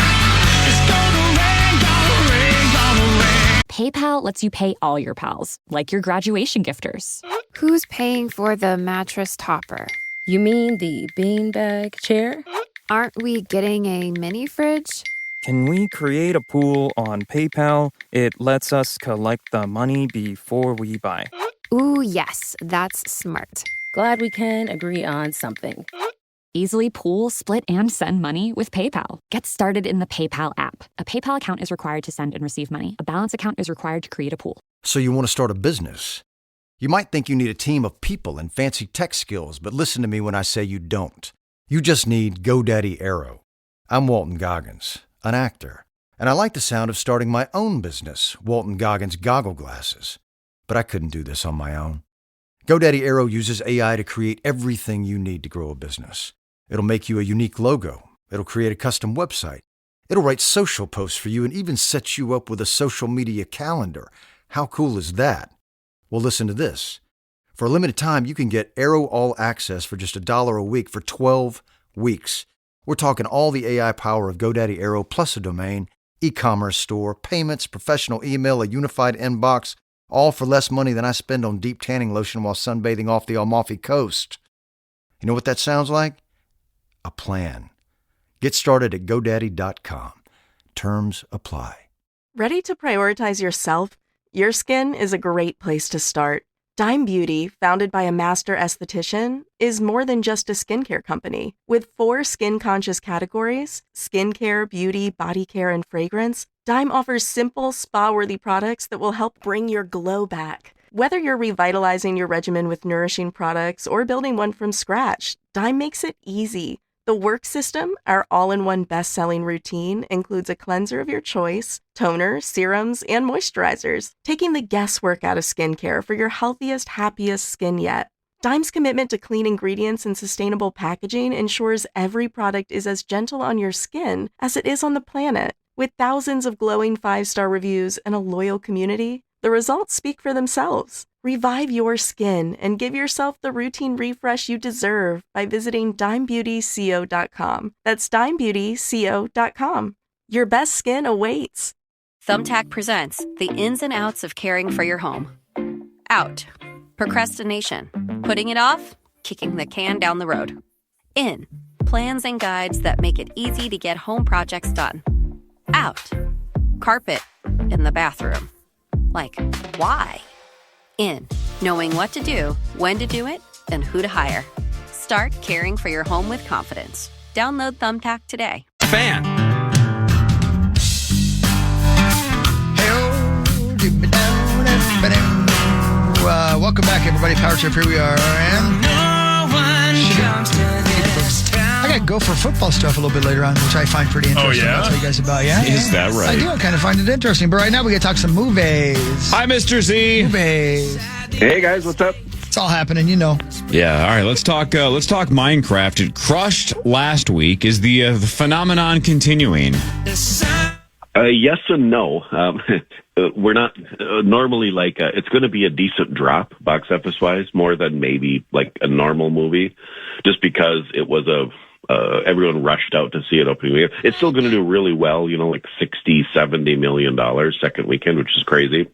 It's gonna rain, gonna rain, gonna rain. PayPal lets you pay all your pals, like your graduation gifters. Who's paying for the mattress topper? You mean the beanbag chair? Aren't we getting a mini fridge? Can we create a pool on PayPal? It lets us collect the money before we buy. Ooh, yes, that's smart. Glad we can agree on something. Easily pool, split, and send money with PayPal. Get started in the PayPal app. A PayPal account is required to send and receive money. A balance account is required to create a pool. So you want to start a business? You might think you need a team of people and fancy tech skills, but listen to me when I say you don't. You just need GoDaddy Aero. I'm Walton Goggins, an actor, and I like the sound of starting my own business, Walton Goggins Goggle Glasses. But I couldn't do this on my own. GoDaddy Aero uses AI to create everything you need to grow a business. It'll make you a unique logo. It'll create a custom website. It'll write social posts for you and even set you up with a social media calendar. How cool is that? Well, listen to this. For a limited time, you can get Aero All Access for just $1 a week for 12 weeks. We're talking all the AI power of GoDaddy Aero plus a domain, e-commerce store, payments, professional email, a unified inbox, all for less money than I spend on deep tanning lotion while sunbathing off the Amalfi Coast. You know what that sounds like? A plan. Get started at GoDaddy.com. Terms apply. Ready to prioritize yourself? Your skin is a great place to start. Dime Beauty, founded by a master esthetician, is more than just a skincare company. With 4 skin-conscious categories, skincare, beauty, body care, and fragrance, Dime offers simple, spa-worthy products that will help bring your glow back. Whether you're revitalizing your regimen with nourishing products or building one from scratch, Dime makes it easy. The Work System, our all-in-one best-selling routine, includes a cleanser of your choice, toner, serums, and moisturizers, taking the guesswork out of skincare for your healthiest, happiest skin yet. Dime's commitment to clean ingredients and sustainable packaging ensures every product is as gentle on your skin as it is on the planet. With thousands of glowing 5-star reviews and a loyal community, the results speak for themselves. Revive your skin and give yourself the routine refresh you deserve by visiting DimeBeautyCO.com. That's DimeBeautyCO.com. Your best skin awaits. Thumbtack presents the ins and outs of caring for your home. Out. Procrastination. Putting it off. Kicking the can down the road. In. Plans and guides that make it easy to get home projects done. Out. Carpet. In the bathroom. Like, why? In. Knowing what to do, when to do it, and who to hire. Start caring for your home with confidence. Download Thumbtack today. Fan. Welcome back, everybody. Power Trip, here we are. And I got Gopher football stuff a little bit later on, which I find pretty interesting. Oh, yeah? I'll tell you guys about. Yeah, Is that right? I do. I kind of find it interesting. But right now, we got to talk some movies. Hi, Mr. Z. Movies. Hey, guys. What's up? It's all happening, you know. Yeah. All right. Let's talk Minecraft. It crushed last week. Is the phenomenon continuing? Yes and no. We're not normally like it's going to be a decent drop box office wise, more than maybe like a normal movie, just because it was everyone rushed out to see it opening weekend. It's still going to do really well, like $60-70 million second weekend, which is crazy.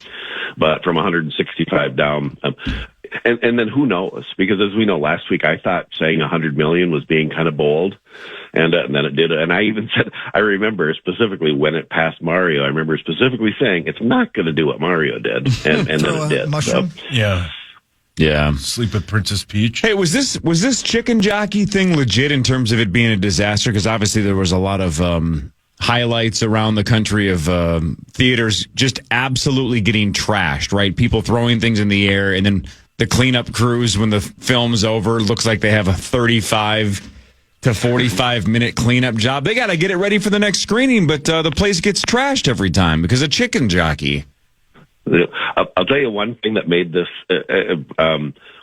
But from 165 down, And then who knows? Because as we know, last week I thought saying 100 million was being kind of bold, and then it did. And I even said, I remember specifically when it passed Mario, I remember specifically saying it's not going to do what Mario did, and then it did. Mushroom. So. Yeah. Sleep with Princess Peach. Hey, was this chicken jockey thing legit in terms of it being a disaster? Because obviously there was a lot of highlights around the country of theaters just absolutely getting trashed, right? People throwing things in the air, and then the cleanup crews, when the film's over, looks like they have a 35 to 45 minute cleanup job. They got to get it ready for the next screening, but the place gets trashed every time because of chicken jockey. I'll tell you one thing that made this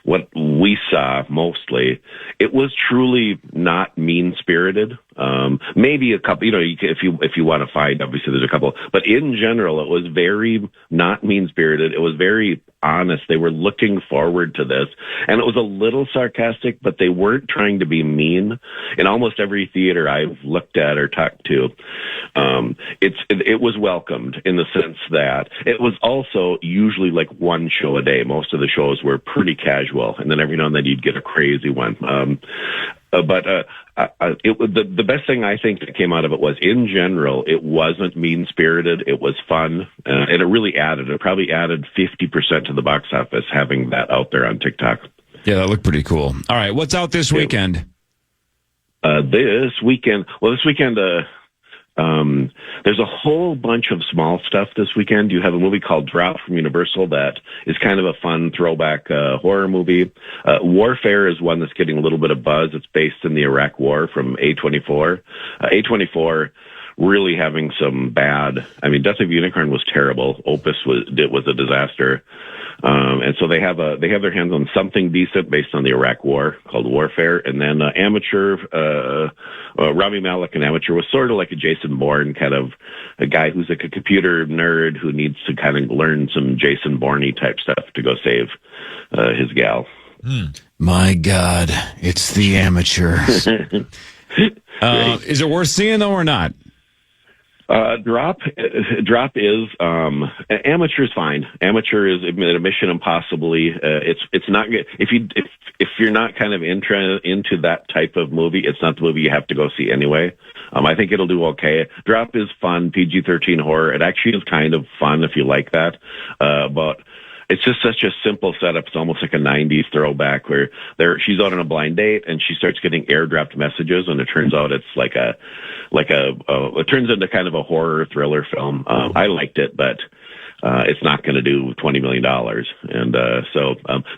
what we saw mostly. It was truly not mean spirited. Maybe a couple, if you want to find, obviously there's a couple, but in general, it was very not mean spirited. It was very honest. They were looking forward to this, and it was a little sarcastic, but they weren't trying to be mean. In almost every theater I've looked at or talked to, it was welcomed in the sense that it was also usually like one show a day. Most of the shows were pretty casual, and then every now and then you'd get a crazy one. The best thing I think that came out of it was, in general, it wasn't mean-spirited. It was fun, and it really added. It probably added 50% to the box office having that out there on TikTok. Yeah, that looked pretty cool. All right, what's out this weekend? This weekend, there's a whole bunch of small stuff this weekend. You have a movie called Drop from Universal that is kind of a fun throwback horror movie. Warfare is one that's getting a little bit of buzz. It's based in the Iraq War from A24. A24 really having some bad. I mean, Death of a Unicorn was terrible. Opus was a disaster. And so they have their hands on something decent based on the Iraq War called Warfare. And then Amateur, Rami Malek in Amateur was sort of like a Jason Bourne, kind of a guy who's like a computer nerd who needs to kind of learn some Jason Bourne-y type stuff to go save his gal. My God, it's the Amateur. Is it worth seeing though or not? Drop is Amateur's fine. Amateur is a Mission Impossibly. It's not good if you're not kind of into that type of movie. It's not the movie you have to go see anyway. I think it'll do okay. Drop is fun, PG-13 horror. It actually is kind of fun if you like that, but it's just such a simple setup. It's almost like a 90s throwback where she's out on a blind date and she starts getting airdropped messages, and it turns out it's it turns into kind of a horror thriller film. I liked it, but it's not going to do $20 million. And so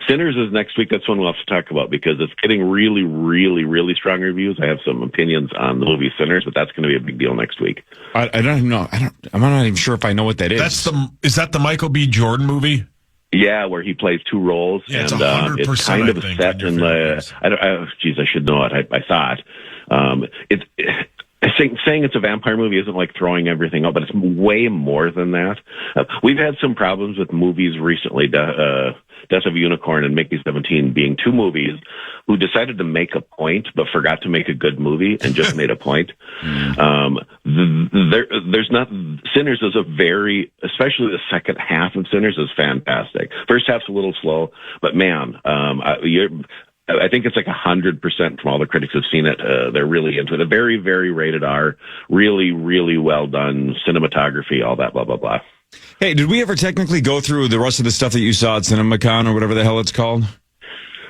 Sinners is next week. That's one we'll have to talk about because it's getting really, really, really strong reviews. I have some opinions on the movie Sinners, but that's going to be a big deal next week. I don't even know. I'm not even sure if I know what that is. Is that the Michael B. Jordan movie? Yeah, where he plays two roles, yeah, and it's kind of set in the. I should know it. I thought saying it's a vampire movie isn't like throwing everything out, but it's way more than that. We've had some problems with movies recently. Death of a Unicorn and Mickey 17 being two movies who decided to make a point but forgot to make a good movie and just made a point. There's not. Sinners is especially the second half of Sinners is fantastic. First half's a little slow, but man, I think it's like 100% from all the critics who've seen it. They're really into it. A very, very rated R, really, really well done cinematography, all that, blah, blah, blah. Hey, did we ever technically go through the rest of the stuff that you saw at CinemaCon or whatever the hell it's called?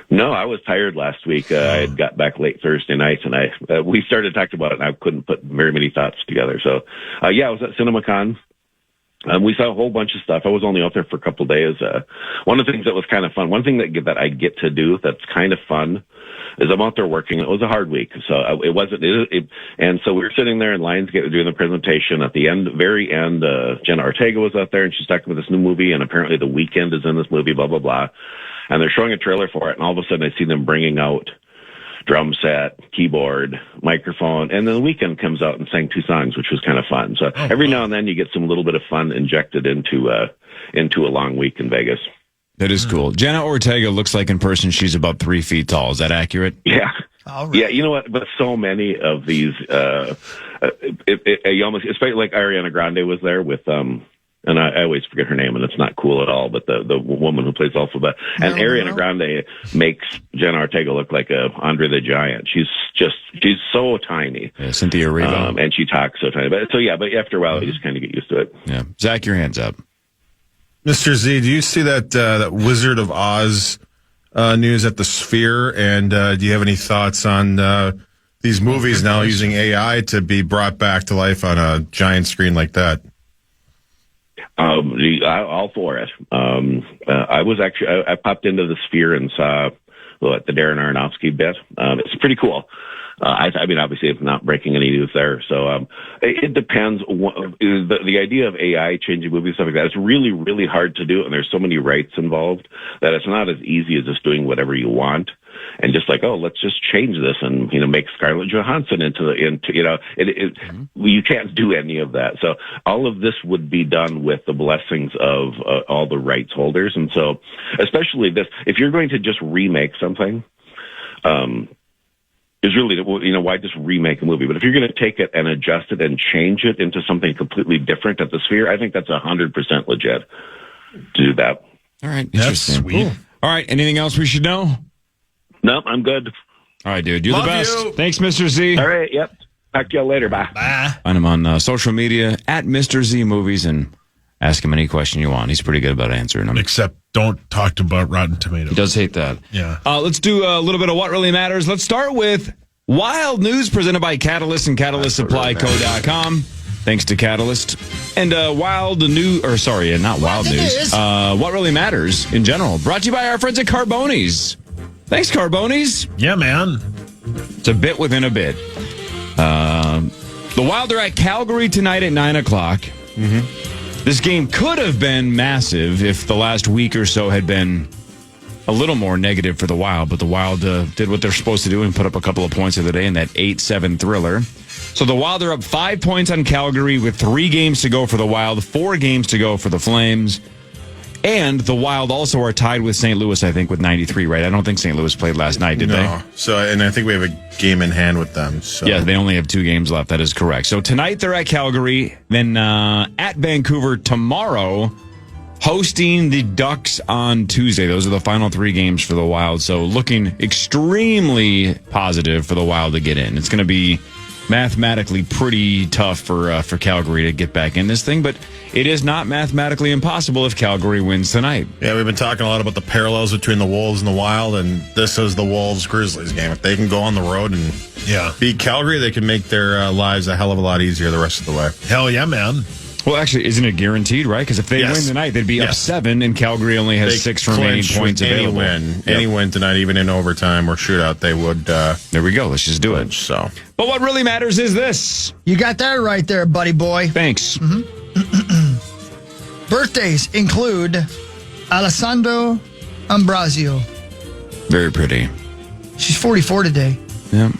No, I was tired last week. I had got back late Thursday night, and we started talking about it, and I couldn't put very many thoughts together. So, I was at CinemaCon. We saw a whole bunch of stuff. I was only out there for a couple of days. One of the things that was kind of fun, one thing that I get to do that's kind of fun is I'm out there working. It was a hard week, so and so we were sitting there in Lionsgate doing the presentation. At the end, very end, Jenna Ortega was out there, and she's talking about this new movie, and apparently The Weeknd is in this movie, blah, blah, blah. And they're showing a trailer for it, and all of a sudden I see them bringing out drum set, keyboard, microphone, and then The Weeknd comes out and sang two songs, which was kind of fun. So every now and then you get some little bit of fun injected into a long week in Vegas. That is cool. Jenna Ortega looks like in person she's about 3 feet tall. Is that accurate? Yeah. Right. Yeah, you know what? But so many of these, you almost, especially like Ariana Grande was there with and I always forget her name, and it's not cool at all, but the woman who plays Elphaba. And Ariana Grande makes Jenna Ortega look like a Andre the Giant. She's so tiny. Yeah, Cynthia Erivo. And she talks so tiny. But after a while, you just kind of get used to it. Yeah. Zach, your hand's up. Mr. Z, do you see that Wizard of Oz news at the Sphere? And do you have any thoughts on these movies now using AI to be brought back to life on a giant screen like that? All for it. I popped into the Sphere and saw the Darren Aronofsky bit. It's pretty cool. I mean, obviously, I'm not breaking any news there. So it depends. The idea of AI changing movies, stuff like that, it's really, really hard to do. And there's so many rights involved that it's not as easy as just doing whatever you want. And just like, let's just change this and, make Scarlett Johansson you can't do any of that. So all of this would be done with the blessings of all the rights holders. And so especially this, if you're going to just remake something, is really, why just remake a movie? But if you're going to take it and adjust it and change it into something completely different at the Sphere, I think that's 100% legit to do that. All right. Interesting. That's sweet. Cool. All right. Anything else we should know? No, I'm good. All right, dude. You're the best. You. Thanks, Mr. Z. All right. Yep. Talk to you later. Bye. Find him on social media at Mr. Z Movies and ask him any question you want. He's pretty good about answering them. Except don't talk about Rotten Tomatoes. He does hate that. Yeah. Let's do a little bit of What Really Matters. Let's start with Wild News presented by Catalyst and CatalystSupplyCo.com. Thanks to Catalyst. And not Wild News. What Really Matters in general. Brought to you by our friends at Carboni's. Thanks, Carboni's. Yeah, man. It's a bit within a bit. The Wild are at Calgary tonight at 9 o'clock. Mm-hmm. This game could have been massive if the last week or so had been a little more negative for the Wild, but the Wild did what they're supposed to do and put up a couple of points of the day in that 8-7 thriller. So the Wild are up 5 points on Calgary with 3 games to go for the Wild, 4 games to go for the Flames. And the Wild also are tied with St. Louis, I think, with 93, right? I don't think St. Louis played last night, did they? No. And I think we have a game in hand with them. So. Yeah, they only have 2 games left. That is correct. So tonight they're at Calgary, then at Vancouver tomorrow, hosting the Ducks on Tuesday. Those are the final 3 games for the Wild. So looking extremely positive for the Wild to get in. It's going to be mathematically pretty tough for Calgary to get back in this thing, but it is not mathematically impossible if Calgary wins tonight. Yeah, we've been talking a lot about the parallels between the Wolves and the Wild, and this is the Wolves-Grizzlies game. If they can go on the road and beat Calgary, they can make their lives a hell of a lot easier the rest of the way. Hell yeah, man. Well, actually, isn't it guaranteed, right? Because if they win tonight, they'd be up 7, and Calgary only has 6 remaining points available. Any win tonight, even in overtime or shootout, they would. There we go. Let's just do it. So, but what really matters is this. You got that right there, buddy boy. Thanks. Birthdays include Alessandro Ambrosio. Very pretty. She's 44 today. Yeah.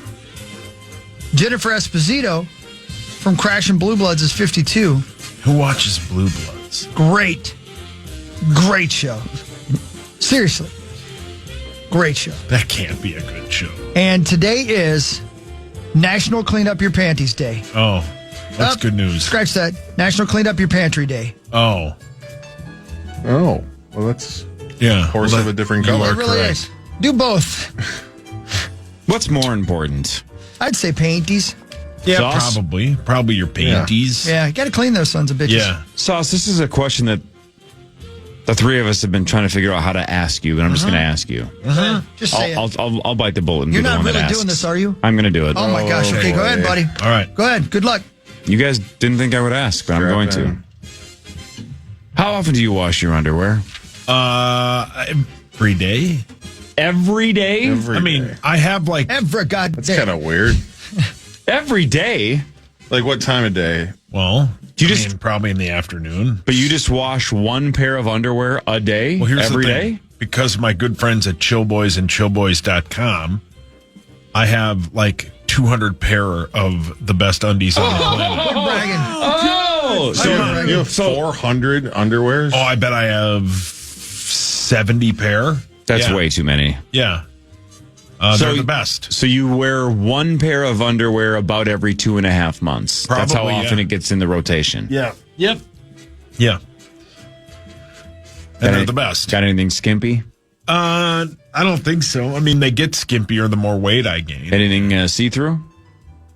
Jennifer Esposito from Crashing Blue Bloods is 52. Who watches Blue Bloods? Great show. Seriously. Great show. That can't be a good show. And today is National Clean Up Your Panties Day. Oh, that's good news. Scratch that. National Clean Up Your Pantry Day. Oh. Well, that's a horse of a different color. It really is. Do both. What's more important? I'd say panties. Yeah, Sauce? Probably your panties. Yeah, you got to clean those sons of bitches. Yeah. Sauce, this is a question that the 3 of us have been trying to figure out how to ask you, and I'm just going to ask you. Just say it. I'll bite the bullet and You're be the not one that really asks. doing this, are you? I'm going to do it. Oh, my gosh. Okay, go ahead, buddy. All right. Go ahead. Good luck. You guys didn't think I would ask, but I'm going to. How often do you wash your underwear? Every day. Every day? I mean, I have like... Every goddamn That's kind of weird. Every day? Like what time of day? Well, probably in the afternoon. But you just wash 1 pair of underwear a day? Well, here's every the thing. day? Because of my good friends at Chillboys and Chillboys.com, I have like 200 pair of the best undies on the planet. You're bragging. So you have 400 underwears? Oh, I bet I have 70 pair. That's way too many. Yeah. They're the best. So you wear 1 pair of underwear about every 2.5 months. Probably, that's how often it gets in the rotation. Yeah. Yep. Yeah. And they're the best. Got anything skimpy? I don't think so. I mean, they get skimpier the more weight I gain. Anything see-through?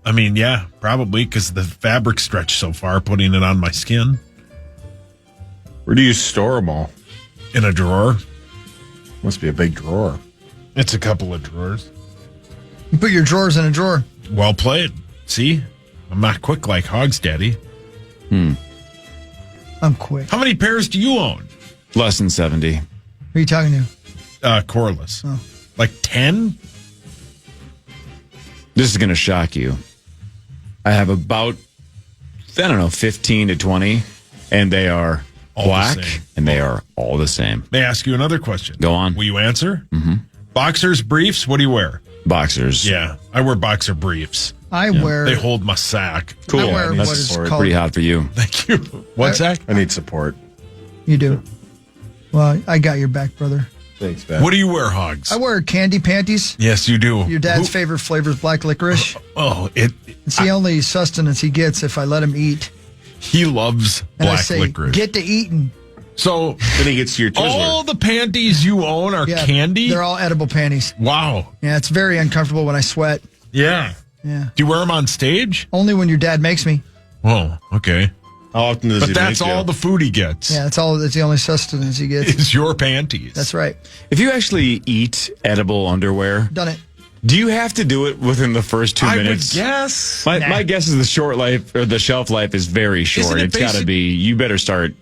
I mean, yeah, probably because the fabric stretched so far, putting it on my skin. Where do you store them all? In a drawer. Must be a big drawer. It's a couple of drawers. You put your drawers in a drawer. Well played. See? I'm not quick like Hogs Daddy. I'm quick. How many pairs do you own? Less than 70. Who are you talking to? Coreless. Oh. Like 10? This is going to shock you. I have about, 15 to 20, and they are All black, the same. and they are all the same. May I ask you another question? Go on. Will you answer? Mm-hmm. Boxers, briefs, what do you wear? Boxers. Yeah, I wear boxer briefs. I wear. They hold my sack. Cool. I wear That's what is pretty called. hot for you. Thank you. What's that? I need support. You do. Well, I got your back, brother. Thanks, man. What do you wear, Hogs? I wear candy panties. Yes, you do. Your dad's favorite flavor is black licorice. It's the only sustenance he gets if I let him eat. He loves And I black say, licorice. get to eating. So then he gets to your Twizzler. all the panties you own are Yeah, candy? They're all edible panties. Wow. Yeah, it's very uncomfortable when I sweat. Yeah. Yeah. Do you wear them on stage? Only when your dad makes me. Oh, okay. How often does But he that's make all you? the food he gets. Yeah, that's the only sustenance he gets. Is your panties. That's right. If you actually eat edible underwear, Done it. do you have to do it within the first 2 I minutes? would guess. My guess is the shelf life is very short. Isn't it It's got to basic- be, you better start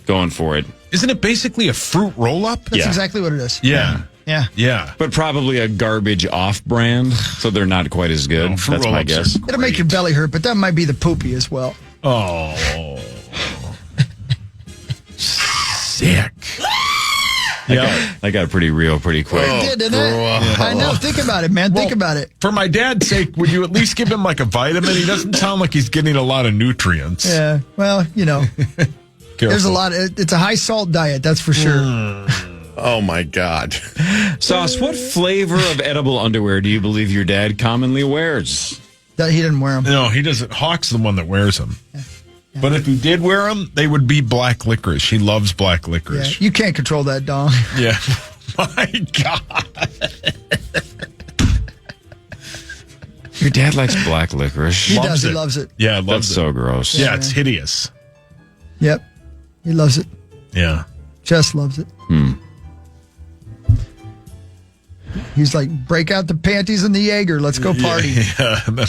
going for it. Isn't it basically a fruit roll-up? That's Yeah. exactly what it is. Yeah. Yeah. Yeah. But probably a garbage off-brand, so they're not quite as good. No, fruit That's my roll-ups are guess. It'll make your belly hurt, but that might be the poopy as well. Oh. Sick. I got pretty real pretty quick. It did, didn't it? I know. Think about it, man. Think about it. For my dad's sake, would you at least give him like a vitamin? He doesn't sound like he's getting a lot of nutrients. Yeah. Well, there's a lot. It's a high salt diet, that's for sure. Oh, my God. Sauce, what flavor of edible underwear do you believe your dad commonly wears? That he didn't wear them. No, he doesn't. Hawk's the one that wears them. But if he did wear them, they would be black licorice. He loves black Yeah, licorice. you can't control that, dong. Yeah. My God. Your dad likes black licorice. He does. He loves it. Yeah, loves That's it. so gross. Yeah, it's hideous. Yep. He loves it. Yeah. Just loves it. He's like, break out the panties and the Jaeger. Let's go party. Yeah, and then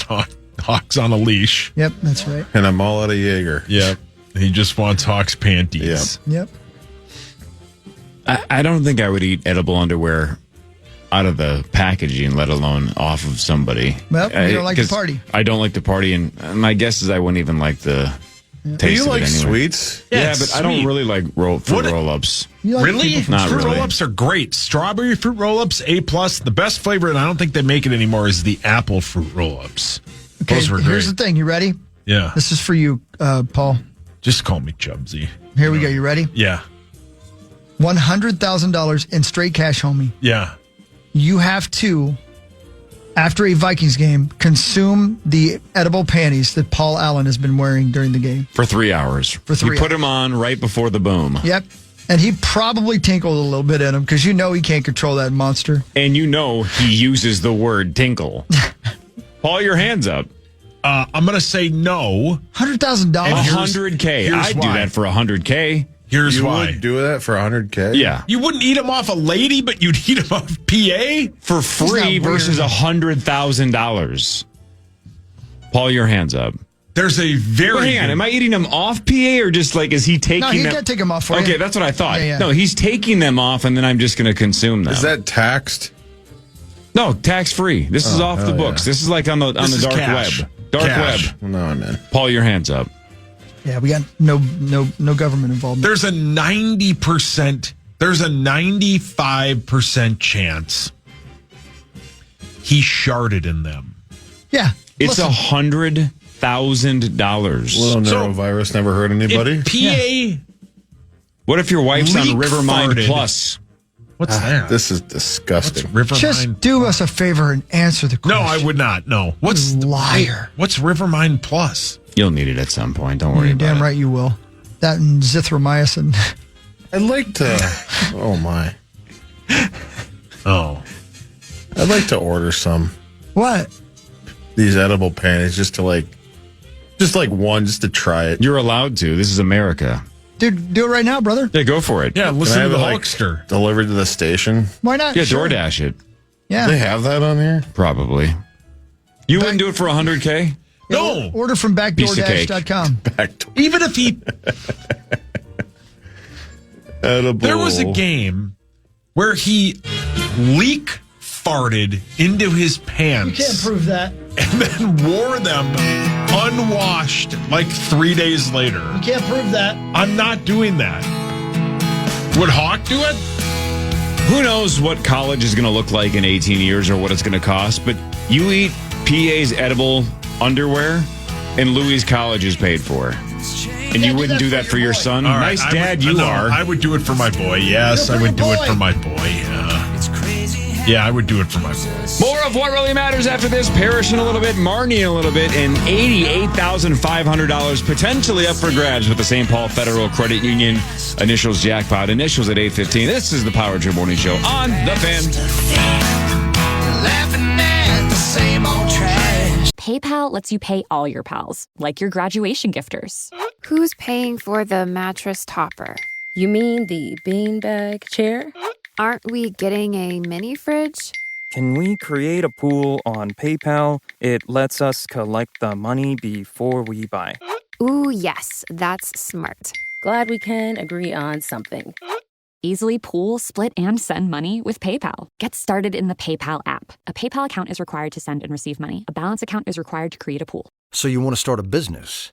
Hawk's on a leash. Yep, that's right. And I'm all out of Jaeger. Yep. He just wants Hawk's panties. Yep. I don't think I would eat edible underwear out of the packaging, let alone off of somebody. Well, you don't like to 'cause party. I don't like to party, and my guess is I wouldn't even like the taste Do you of like it anyway. sweets? Yeah, it's but I don't sweet. really like fruit roll-ups. You like Really? people from Not Fruit really. roll-ups are great. Strawberry fruit roll-ups, A+. The best flavor, and I don't think they make it anymore, is the apple fruit roll-ups. Okay, Those were here's great. the thing. You ready? Yeah. This is for you, Paul. Just call me Chubsy. Here we go. You ready? Yeah. $100,000 in straight cash, homie. Yeah. You have to, after a Vikings game, consume the edible panties that Paul Allen has been wearing during the game. For 3 hours. For 3 You put them on right before the boom. Yep. And he probably tinkled a little bit in them because you know he can't control that monster. And you know he uses the word tinkle. Paul, your hands up. I'm going to say no. $100,000. $100K. here's I'd do why. that for $100K. Here's You why. would do that for $100K? Yeah. You wouldn't eat them off a lady, but you'd eat them off PA? For free not versus weird. $100,000. Paul, your hands up. There's a very... Well, hang on. Am I eating them off PA or just like, is he taking No, he them? can take them off for you. Okay, that's what I thought. Yeah, yeah. No, he's taking them off and then I'm just going to consume them. Is that taxed? No, tax free. This is off the hell books. yeah. This is like on the This is dark cash. web. Dark Cash. web. Well, no, I'm in. Paul, your hands up. Yeah, we got no government involvement. There's a 90%, there's a 95% chance he sharted in them. Yeah. It's listen, $100,000. Little neurovirus never hurt anybody. If PA... What if your wife's on Leak Rivermind farted. Plus? What's that? This is disgusting. Rivermind? just do us a favor and answer the No, question. I would not. No. What's liar? What's Rivermind Plus? You'll need it at some point. Don't worry You're about damn it. right you will. That and zithromycin. I'd like to. Oh my. Oh. I'd like to order some. What? These edible panties, just to one, just to try it. You're allowed to. This is America. Dude, do it right now, brother. Yeah, go for it. Yeah, listen to the Hulkster. Delivered to the station. Why not? Yeah, Sure. DoorDash it. Yeah. Do they have that on here? Probably. You wouldn't do it for $100K? No. Order from backdoordash.com. Even if he... Edible. There was a game where he leak farted into his pants. You can't prove that. And then wore them unwashed like 3 days later. You can't prove that. I'm not doing that. Would Hawk do it? Who knows what college is going to look like in 18 years or what it's going to cost, but you eat PA's edible underwear and Louis' college is paid for. And you wouldn't do that for your son? All right, Nice dad you are. I would do it for my boy. Yes, I would do it for my boy. Yeah, I would do it for my boy. More of what really matters after this. Parrishing a little bit, Marnie a little bit, and $88,500 potentially up for grabs with the St. Paul Federal Credit Union initials jackpot. Initials at 8:15. This is the Power Trip Morning Show on The Fan. Laughing at the same old trash. PayPal lets you pay all your pals, like your graduation gifters. Who's paying for the mattress topper? You mean the beanbag chair? Aren't we getting a mini fridge? Can we create a pool on PayPal? It lets us collect the money before we buy. Ooh, yes, that's smart. Glad we can agree on something. Easily pool, split, and send money with PayPal. Get started in the PayPal app. A PayPal account is required to send and receive money. A balance account is required to create a pool. So you want to start a business?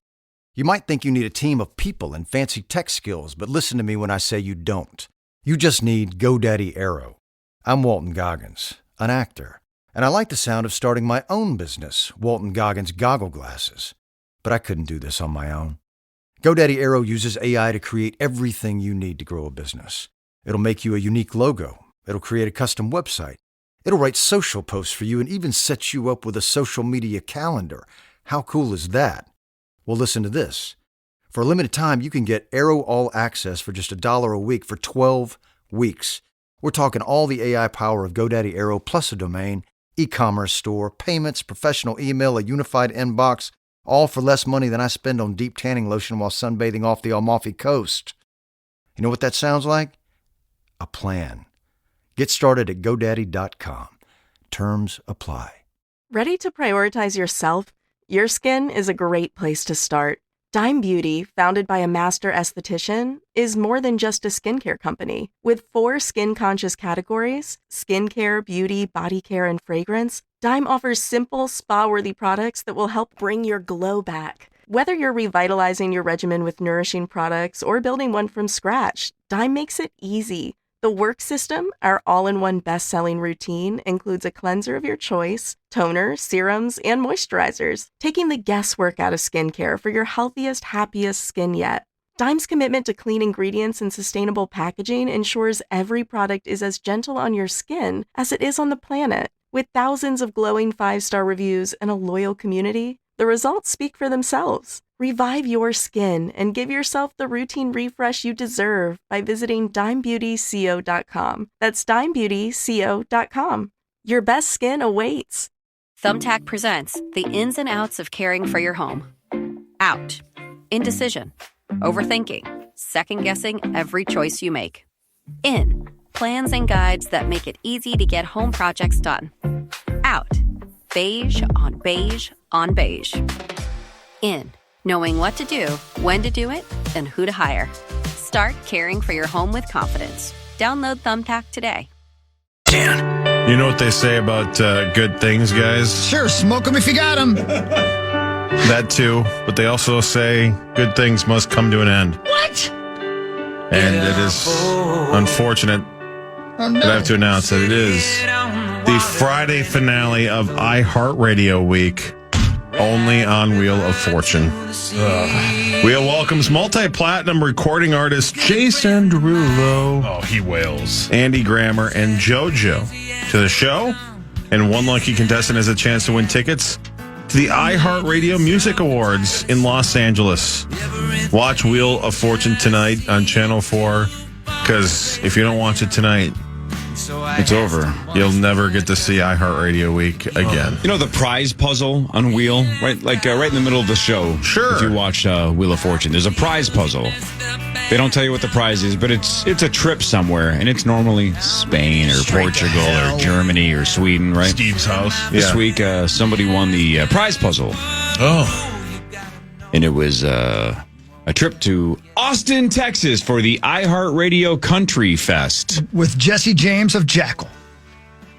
You might think you need a team of people and fancy tech skills, but listen to me when I say you don't. You just need GoDaddy Aero. I'm Walton Goggins, an actor, and I like the sound of starting my own business, Walton Goggins Goggle Glasses. But I couldn't do this on my own. GoDaddy Aero uses AI to create everything you need to grow a business. It'll make you a unique logo. It'll create a custom website. It'll write social posts for you and even set you up with a social media calendar. How cool is that? Well, listen to this. For a limited time, you can get Aero All Access for just $1 a week for 12 weeks. We're talking all the AI power of GoDaddy Aero plus a domain, e-commerce store, payments, professional email, a unified inbox, all for less money than I spend on deep tanning lotion while sunbathing off the Amalfi Coast. You know what that sounds like? A plan. Get started at GoDaddy.com. Terms apply. Ready to prioritize yourself? Your skin is a great place to start. Dime Beauty, founded by a master esthetician, is more than just a skincare company. With 4 skin-conscious categories, skincare, beauty, body care, and fragrance, Dime offers simple, spa-worthy products that will help bring your glow back. Whether you're revitalizing your regimen with nourishing products or building one from scratch, Dime makes it easy. The Work System, our all-in-one best-selling routine, includes a cleanser of your choice, toner, serums, and moisturizers, taking the guesswork out of skincare for your healthiest, happiest skin yet. Dime's commitment to clean ingredients and sustainable packaging ensures every product is as gentle on your skin as it is on the planet. With thousands of glowing 5-star reviews and a loyal community, the results speak for themselves. Revive your skin and give yourself the routine refresh you deserve by visiting DimeBeautyCO.com. That's DimeBeautyCO.com. Your best skin awaits. Thumbtack presents the ins and outs of caring for your home. Out. Indecision. Overthinking. Second-guessing every choice you make. In. Plans and guides that make it easy to get home projects done. Out. Beige on beige on beige. In. Knowing what to do, when to do it, and who to hire. Start caring for your home with confidence. Download Thumbtack today. You know what they say about good things, guys? Sure, smoke them if you got them. That too, but they also say good things must come to an end. What? And it is unfortunate that I have to announce that it is the Friday finale of iHeartRadio Week, only on Wheel of Fortune. Wheel welcomes multi-platinum recording artist Jason Derulo. Oh, he wails. Andy Grammer and JoJo to the show. And one lucky contestant has a chance to win tickets to the iHeartRadio Music Awards in Los Angeles. Watch Wheel of Fortune tonight on Channel 4 Because if you don't watch it tonight, it's over. You'll never get to see iHeartRadio Week again. You know the prize puzzle on Wheel? Right right in the middle of the show. Sure. If you watch Wheel of Fortune, there's a prize puzzle. They don't tell you what the prize is, but it's a trip somewhere, and it's normally Spain or Portugal or Germany or Sweden, right? Steve's house. This week, somebody won the prize puzzle. Oh. And it was a trip to Austin, Texas for the iHeartRadio Country Fest. With Jesse James of Jackal.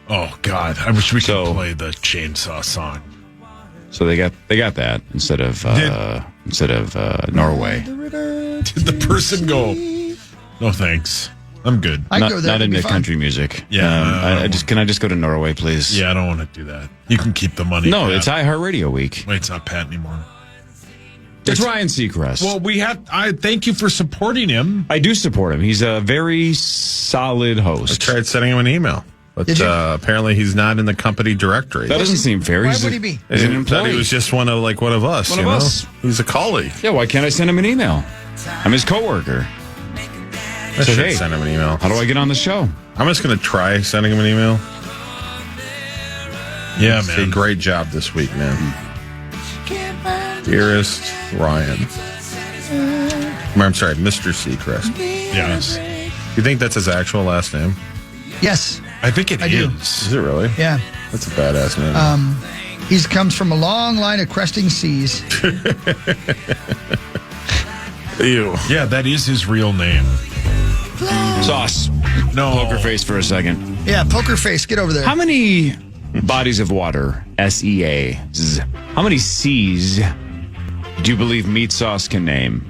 Oh, God. I wish we could play the chainsaw song. So they got that instead of Norway. Did the person go, no thanks, I'm good. Not into country music. Yeah. Can I just go to Norway, please? Yeah, I don't want to do that. You can keep the money. No, Pat. it's iHeartRadio Week. Wait, it's not Pat anymore. It's Ryan Seacrest. Well, I thank you for supporting him. I do support him. He's a very solid host. I tried sending him an email, but apparently he's not in the company directory. That doesn't seem fair. Why would he be? He's an employee. He was just one of us. One of us. He's a colleague. Yeah, why can't I send him an email? I'm his coworker. I should send him an email. How do I get on the show? I'm just going to try sending him an email. Yeah, Say, man. great job this week, man. Dearest Ryan. I'm sorry, Mr. Seacrest. Yes. You think that's his actual last name? Yes. I think it I do. Is it really? Yeah. That's a badass name. He comes from a long line of cresting seas. Ew. Yeah, that is his real name. Sauce. No. Poker face for a second. Yeah, poker face. Get over there. How many bodies of water, SEAs, how many C's do you believe meat sauce can name?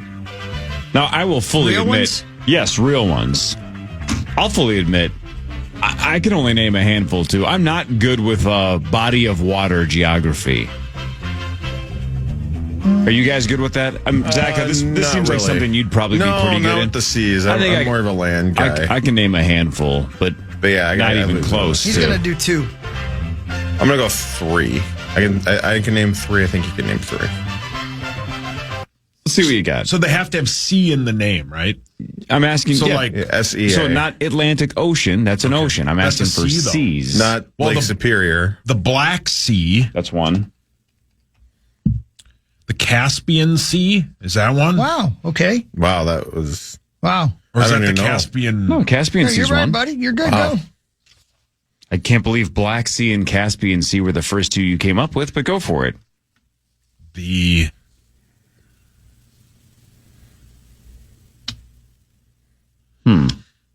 Now, I will fully Real admit. ones? Yes, real ones. I'll fully admit, I can only name a handful, too. I'm not good with body of water geography. Are you guys good with that? Zach, this seems like something you'd probably be pretty good not in. with the C's. I'm more of a land guy. I can name a handful, but yeah, not even close. He's going to do 2. I'm going to go 3. I can name 3. I think you can name 3. Let's see what you got. So they have to have C in the name, right? I'm asking. So SEA. So not Atlantic Ocean. That's an ocean. I'm asking for C, though. C's. Not Lake Superior. The Black Sea. That's one. The Caspian Sea. Is that one? Wow. Okay. Wow, that was... Wow. Or is I that don't the even know. Caspian? No, Caspian Sea's You're right, one. buddy. You're good. Wow. Go. I can't believe Black Sea and Caspian Sea were the first two you came up with, but go for it. The...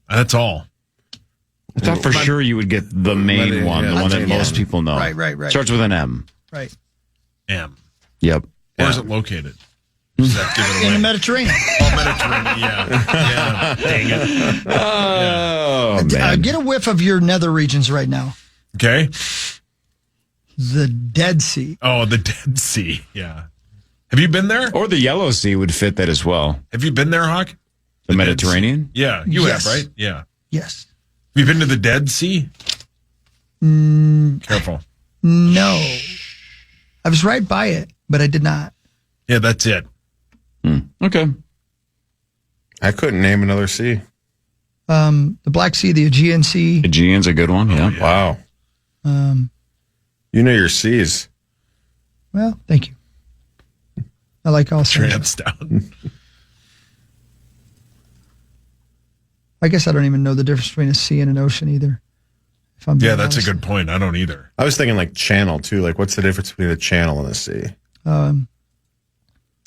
That's all. I thought for sure you would get the main one, the one that most people know. Right. Starts with an M. Right. M. Yep. Where is it located? Does that give it away? In the Mediterranean. Oh, Mediterranean, yeah. Dang it. Oh, man. Get a whiff of your nether regions right now. Okay. The Dead Sea. Oh, the Dead Sea. Yeah. Have you been there? Or the Yellow Sea would fit that as well. Have you been there, Hawk? The Mediterranean? Yeah, you Yes. have, right? Yeah. Yes. Have you been to the Dead Sea? Careful. No. I was right by it, but I did not. Yeah, that's it. Okay. I couldn't name another sea. The Black Sea, the Aegean Sea. Aegean's a good one, yeah. Wow. You know your C's. Well, thank you. I like all three. Hands down. I guess I don't even know the difference between a sea and an ocean either. If I'm being Yeah, that's honest. a good point. I don't either. I was thinking like channel, too. Like, what's the difference between a channel and a sea?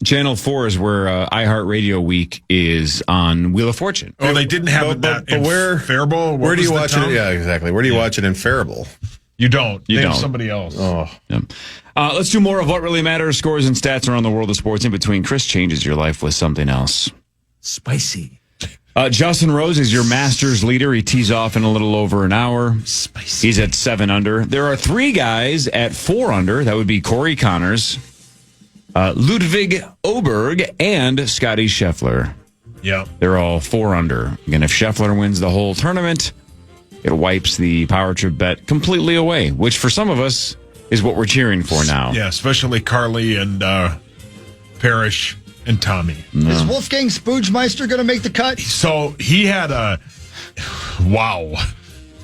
Channel 4 is where iHeartRadio Week is on Wheel of Fortune. Oh, they didn't have that in Faribault? Where do you watch it? Yeah, exactly. Where do you watch it in Faribault? You don't. You They have don't. somebody else. Oh. Yeah. Let's do more of what really matters, scores and stats around the world of sports. In between, Chris changes your life with something else. Spicy. Justin Rose is your Masters leader. He tees off in a little over an hour. Spicy. He's at 7 under. There are 3 guys at 4 under. That would be Corey Connors, Ludwig Oberg, and Scotty Scheffler. Yeah. They're all 4 under. Again, if Scheffler wins the whole tournament, it wipes the Power Trip bet completely away, which for some of us is what we're cheering for now. Yeah, especially Carly and Parrish. and Tommy. Is Wolfgang Spoogmeister going to make the cut? So he had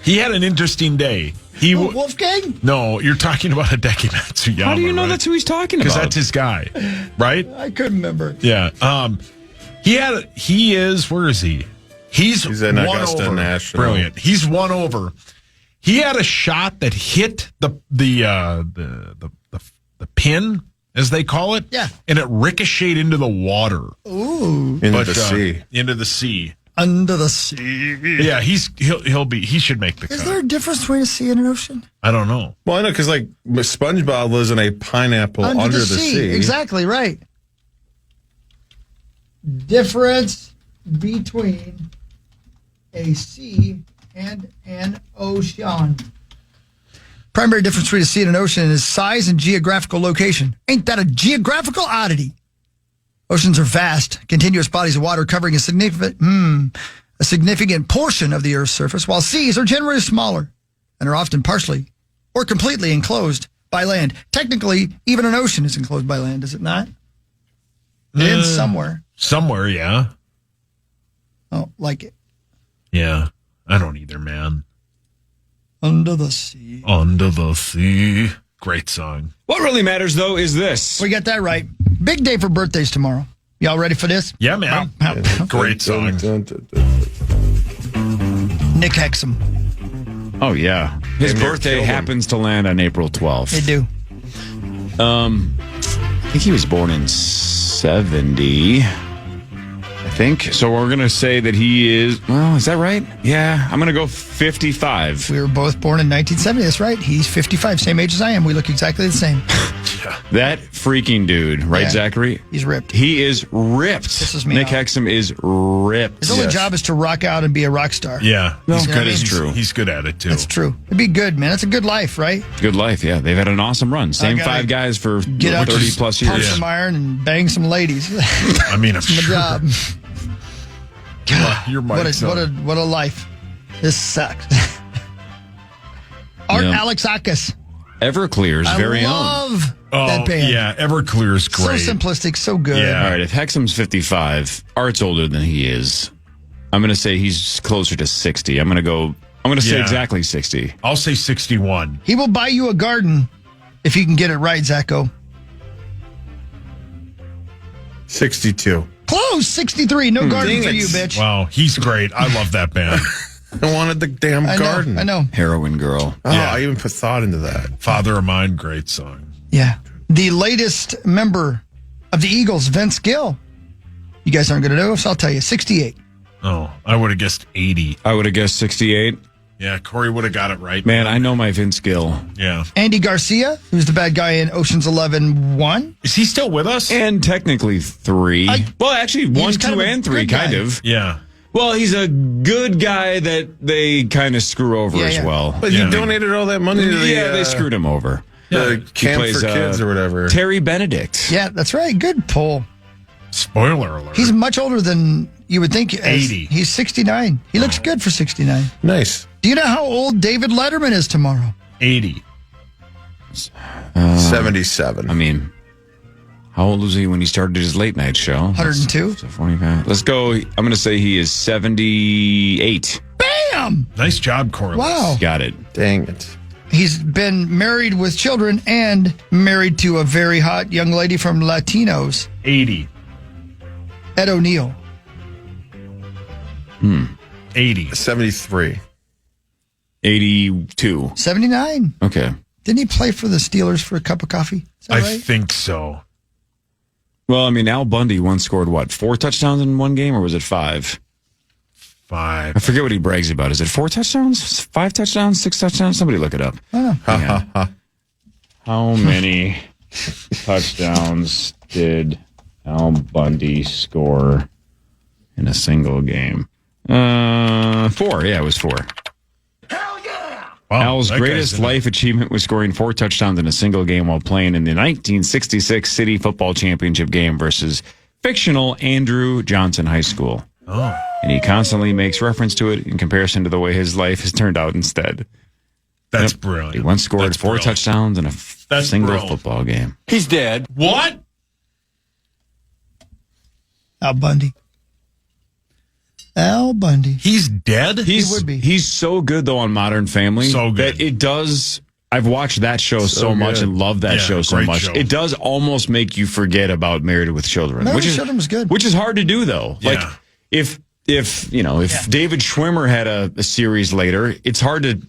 he had an interesting day. Wolfgang? No, you're talking about Hideki Matsuyama. How do you know right? that's who he's talking about? Because that's his guy, right? I couldn't remember. Yeah. He is. Where is he? He's in one Augusta over. National. Brilliant. He's one over. He had a shot that hit the pin, as they call it. Yeah. And it ricocheted into the water. Ooh. Into the sea. Into the sea. Under the sea. Yeah, he should make the cut. Is there a difference between a sea and an ocean? I don't know. Well, I know because like SpongeBob lives in a pineapple under the sea. Exactly right. Difference between a sea and an ocean. Primary difference between a sea and an ocean is size and geographical location. Ain't that a geographical oddity? Oceans are vast, continuous bodies of water covering a significant portion of the Earth's surface, while seas are generally smaller and are often partially or completely enclosed by land. Technically, even an ocean is enclosed by land, is it not? It ends somewhere. Somewhere, yeah. Oh, like it. Yeah. I don't either, man. Under the sea. Under the sea. Great song. What really matters, though, is this. We got that right. Big day for birthdays tomorrow. Y'all ready for this? Yeah, man. Great song. Nick Hexum. Oh, yeah. His birthday happens to land on April 12th. They do. I think he was born in 70. I think. So we're going to say that he is, well, is that right? Yeah. I'm going to go 55. We were both born in 1970. That's right. He's 55, same age as I am. We look exactly the same. That freaking dude, right, Yeah. Zachary? He's ripped. He is ripped. This is me Nick out. Hexum is ripped. His only job is to rock out and be a rock star. Yeah. Well, He's yeah, good. I mean, true. He's good at it, too. That's true. It'd be good, man. It's a good life, right? Good life, yeah. They've had an awesome run. Same gotta five guys for Get out 30 plus pump years. some iron and bang some ladies. I mean, I'm That's my sure. job. God, You're my what a son. what a life. This sucks. Art Yeah. Alexakis. Everclear's I very own. love that band. Yeah, Everclear's great. So simplistic, so good. Yeah. All right, if Hexum's 55, Art's older than he is. I'm going to say he's closer to 60. I'm going to say Yeah. exactly 60. I'll say 61. He will buy you a garden if you can get it right, Zacho. 62. Close, 63. No garden dang for it. you, bitch. Wow, he's great. I love that band. I wanted the damn garden. I know. Heroin Girl. Oh, Yeah. I even put thought into that. Father of Mine, great song. Yeah. The latest member of the Eagles, Vince Gill. You guys aren't going to know, so I'll tell you. 68. Oh, I would have guessed 80. I would have guessed 68. Yeah, Corey would have got it right. Man, I know my Vince Gill. Yeah. Andy Garcia, who's the bad guy in Ocean's 11-1. Is he still with us? And technically 3. Well, actually 1, was kind 2, of a and 3, good guy. kind of. Yeah. Well, he's a good guy that they kind of screw over Yeah, as yeah. well. But he donated all that money to the they screwed him over. the He camp plays, for kids or whatever. Terry Benedict. Yeah, that's right. Good pull. Spoiler alert. He's much older than you would think. 80. He's 69. He looks good for 69. Nice. Do you know how old David Letterman is tomorrow? 80. 77. I mean, how old was he when he started his late night show? 102. So 45. Let's go. I'm going to say he is 78. Bam! Nice job, Corey. Wow. Got it. Dang it. He's been married with children and married to a very hot young lady from Latinos, 80. Ed O'Neill. 80. 73. 82. 79. Okay. Didn't he play for the Steelers for a cup of coffee? Is that I right? think so. Well, I mean, Al Bundy once scored, 4 touchdowns in one game, or was it 5? 5. I forget what he brags about. Is it 4 touchdowns? 5 touchdowns? 6 touchdowns? Somebody look it up. Yeah. How many touchdowns did Al Bundy score in a single game? 4. Yeah, it was 4. Wow, Al's that greatest guy's in life achievement was scoring 4 touchdowns in a single game while playing in the 1966 City Football Championship game versus fictional Andrew Johnson High School. Oh. And he constantly makes reference to it in comparison to the way his life has turned out instead. That's brilliant. He once scored That's 4 brilliant. touchdowns in a That's single brilliant. football game. He's dead. What? Al Bundy. Al Bundy. He's dead? He would be. He's so good, though, on Modern Family. So good. That it does... I've watched that show so much and love that show so much. Show. It does almost make you forget about Married with Children. Married with Children was good. Which is hard to do, though. Yeah. Like, if David Schwimmer had a series later, it's hard to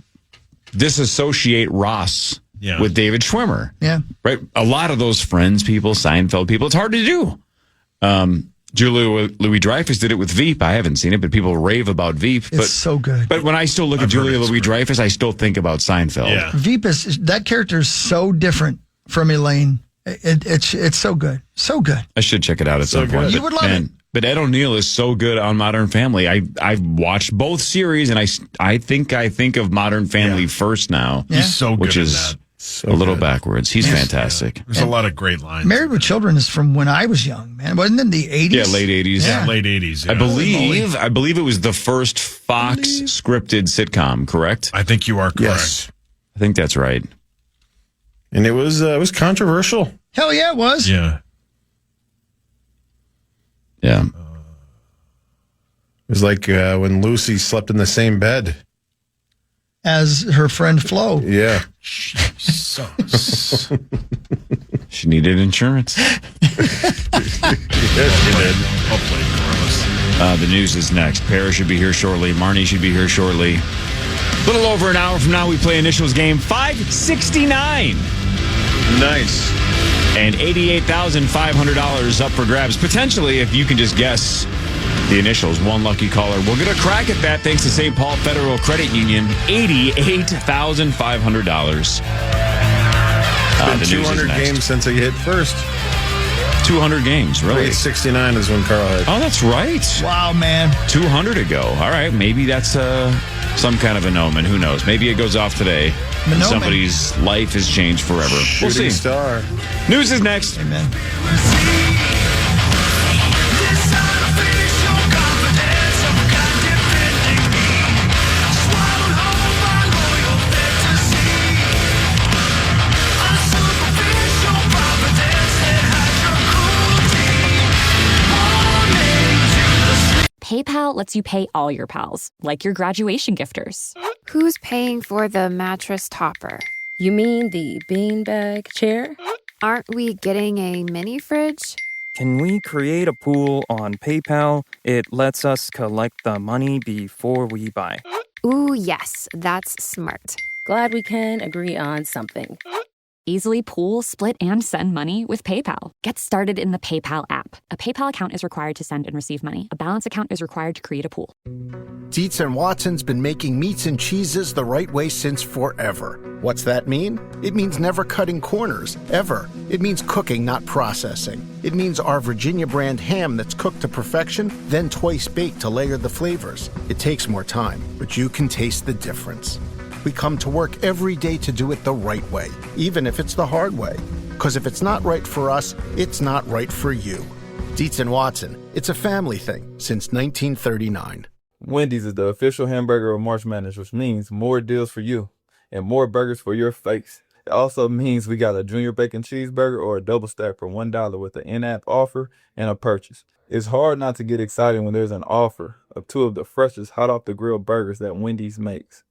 disassociate Ross with David Schwimmer. Yeah. Right? A lot of those Friends people, Seinfeld people, it's hard to do. Julia Louis-Dreyfus did it with Veep. I haven't seen it, but people rave about Veep. It's so good. But when I still look at Julia Louis-Dreyfus, I still think about Seinfeld. Yeah. Veep that character is so different from Elaine. It's so good. So good. I should check it out at some point. You would love it. But Ed O'Neill is so good on Modern Family. I've watched both series, and I think of Modern Family first now. Yeah. He's so good which is at that. a little backwards. He's fantastic. There's a lot of great lines. Married with Children is from when I was young, man. Wasn't it in the 80s? Yeah, late 80s. Yeah. Late 80s. Yeah. I believe it was the first Fox scripted sitcom, correct? I think you are correct. Yes. I think that's right. And it was controversial. Hell yeah, it was. Yeah. Yeah. It was like when Lucy slept in the same bed as her friend Flo. Yeah. She needed insurance. Yes, she did. Hopefully, gross. The news is next. Paris should be here shortly. Marnie should be here shortly. A little over an hour from now, we play initials game 569. Nice. And $88,500 up for grabs. Potentially, if you can just guess the initials, one lucky caller will get a crack at that thanks to St. Paul Federal Credit Union. $88,500. Been 200 games since I hit first. 200 games, really? 869 is when Carl hit. Oh, that's right. Wow, man. 200 ago. All right, maybe that's some kind of an omen. Who knows? Maybe it goes off today. And somebody's life has changed forever. We'll see. Star. News is next. Amen. PayPal lets you pay all your pals, like your graduation gifters. Who's paying for the mattress topper? You mean the beanbag chair? Aren't we getting a mini fridge? Can we create a pool on PayPal? It lets us collect the money before we buy. Ooh, yes, that's smart. Glad we can agree on something. Easily pool, split, and send money with PayPal. Get started in the PayPal app. A PayPal account is required to send and receive money. A balance account is required to create a pool. Dietz & Watson's been making meats and cheeses the right way since forever. What's that mean? It means never cutting corners, ever. It means cooking, not processing. It means our Virginia brand ham that's cooked to perfection, then twice baked to layer the flavors. It takes more time, but you can taste the difference. We come to work every day to do it the right way, even if it's the hard way. Because if it's not right for us, it's not right for you. Dietz & Watson, it's a family thing since 1939. Wendy's is the official hamburger of March Madness, which means more deals for you and more burgers for your face. It also means we got a junior bacon cheeseburger or a double stack for $1 with an in-app offer and a purchase. It's hard not to get excited when there's an offer of two of the freshest hot off the grill burgers that Wendy's makes.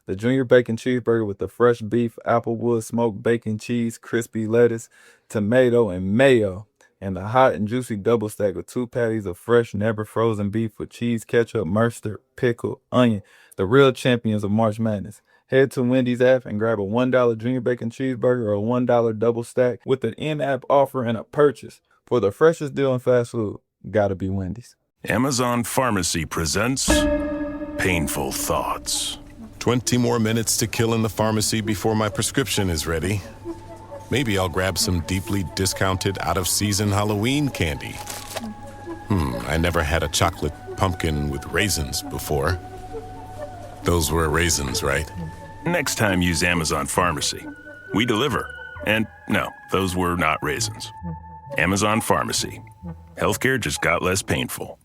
The junior bacon cheeseburger with the fresh beef, applewood, smoked bacon cheese, crispy lettuce, tomato, and mayo. And the hot and juicy double stack with two patties of fresh, never frozen beef with cheese, ketchup, mustard, pickle, onion. The real champions of March Madness. Head to Wendy's app and grab a $1 junior bacon cheeseburger or a $1 double stack with an in-app offer and a purchase. For the freshest deal in fast food, gotta be Wendy's. Amazon Pharmacy presents Painful Thoughts. 20 more minutes to kill in the pharmacy before my prescription is ready. Maybe I'll grab some deeply discounted out-of-season Halloween candy. I never had a chocolate pumpkin with raisins before. Those were raisins, right? Next time, use Amazon Pharmacy. We deliver. And no, those were not raisins. Amazon Pharmacy. Healthcare just got less painful.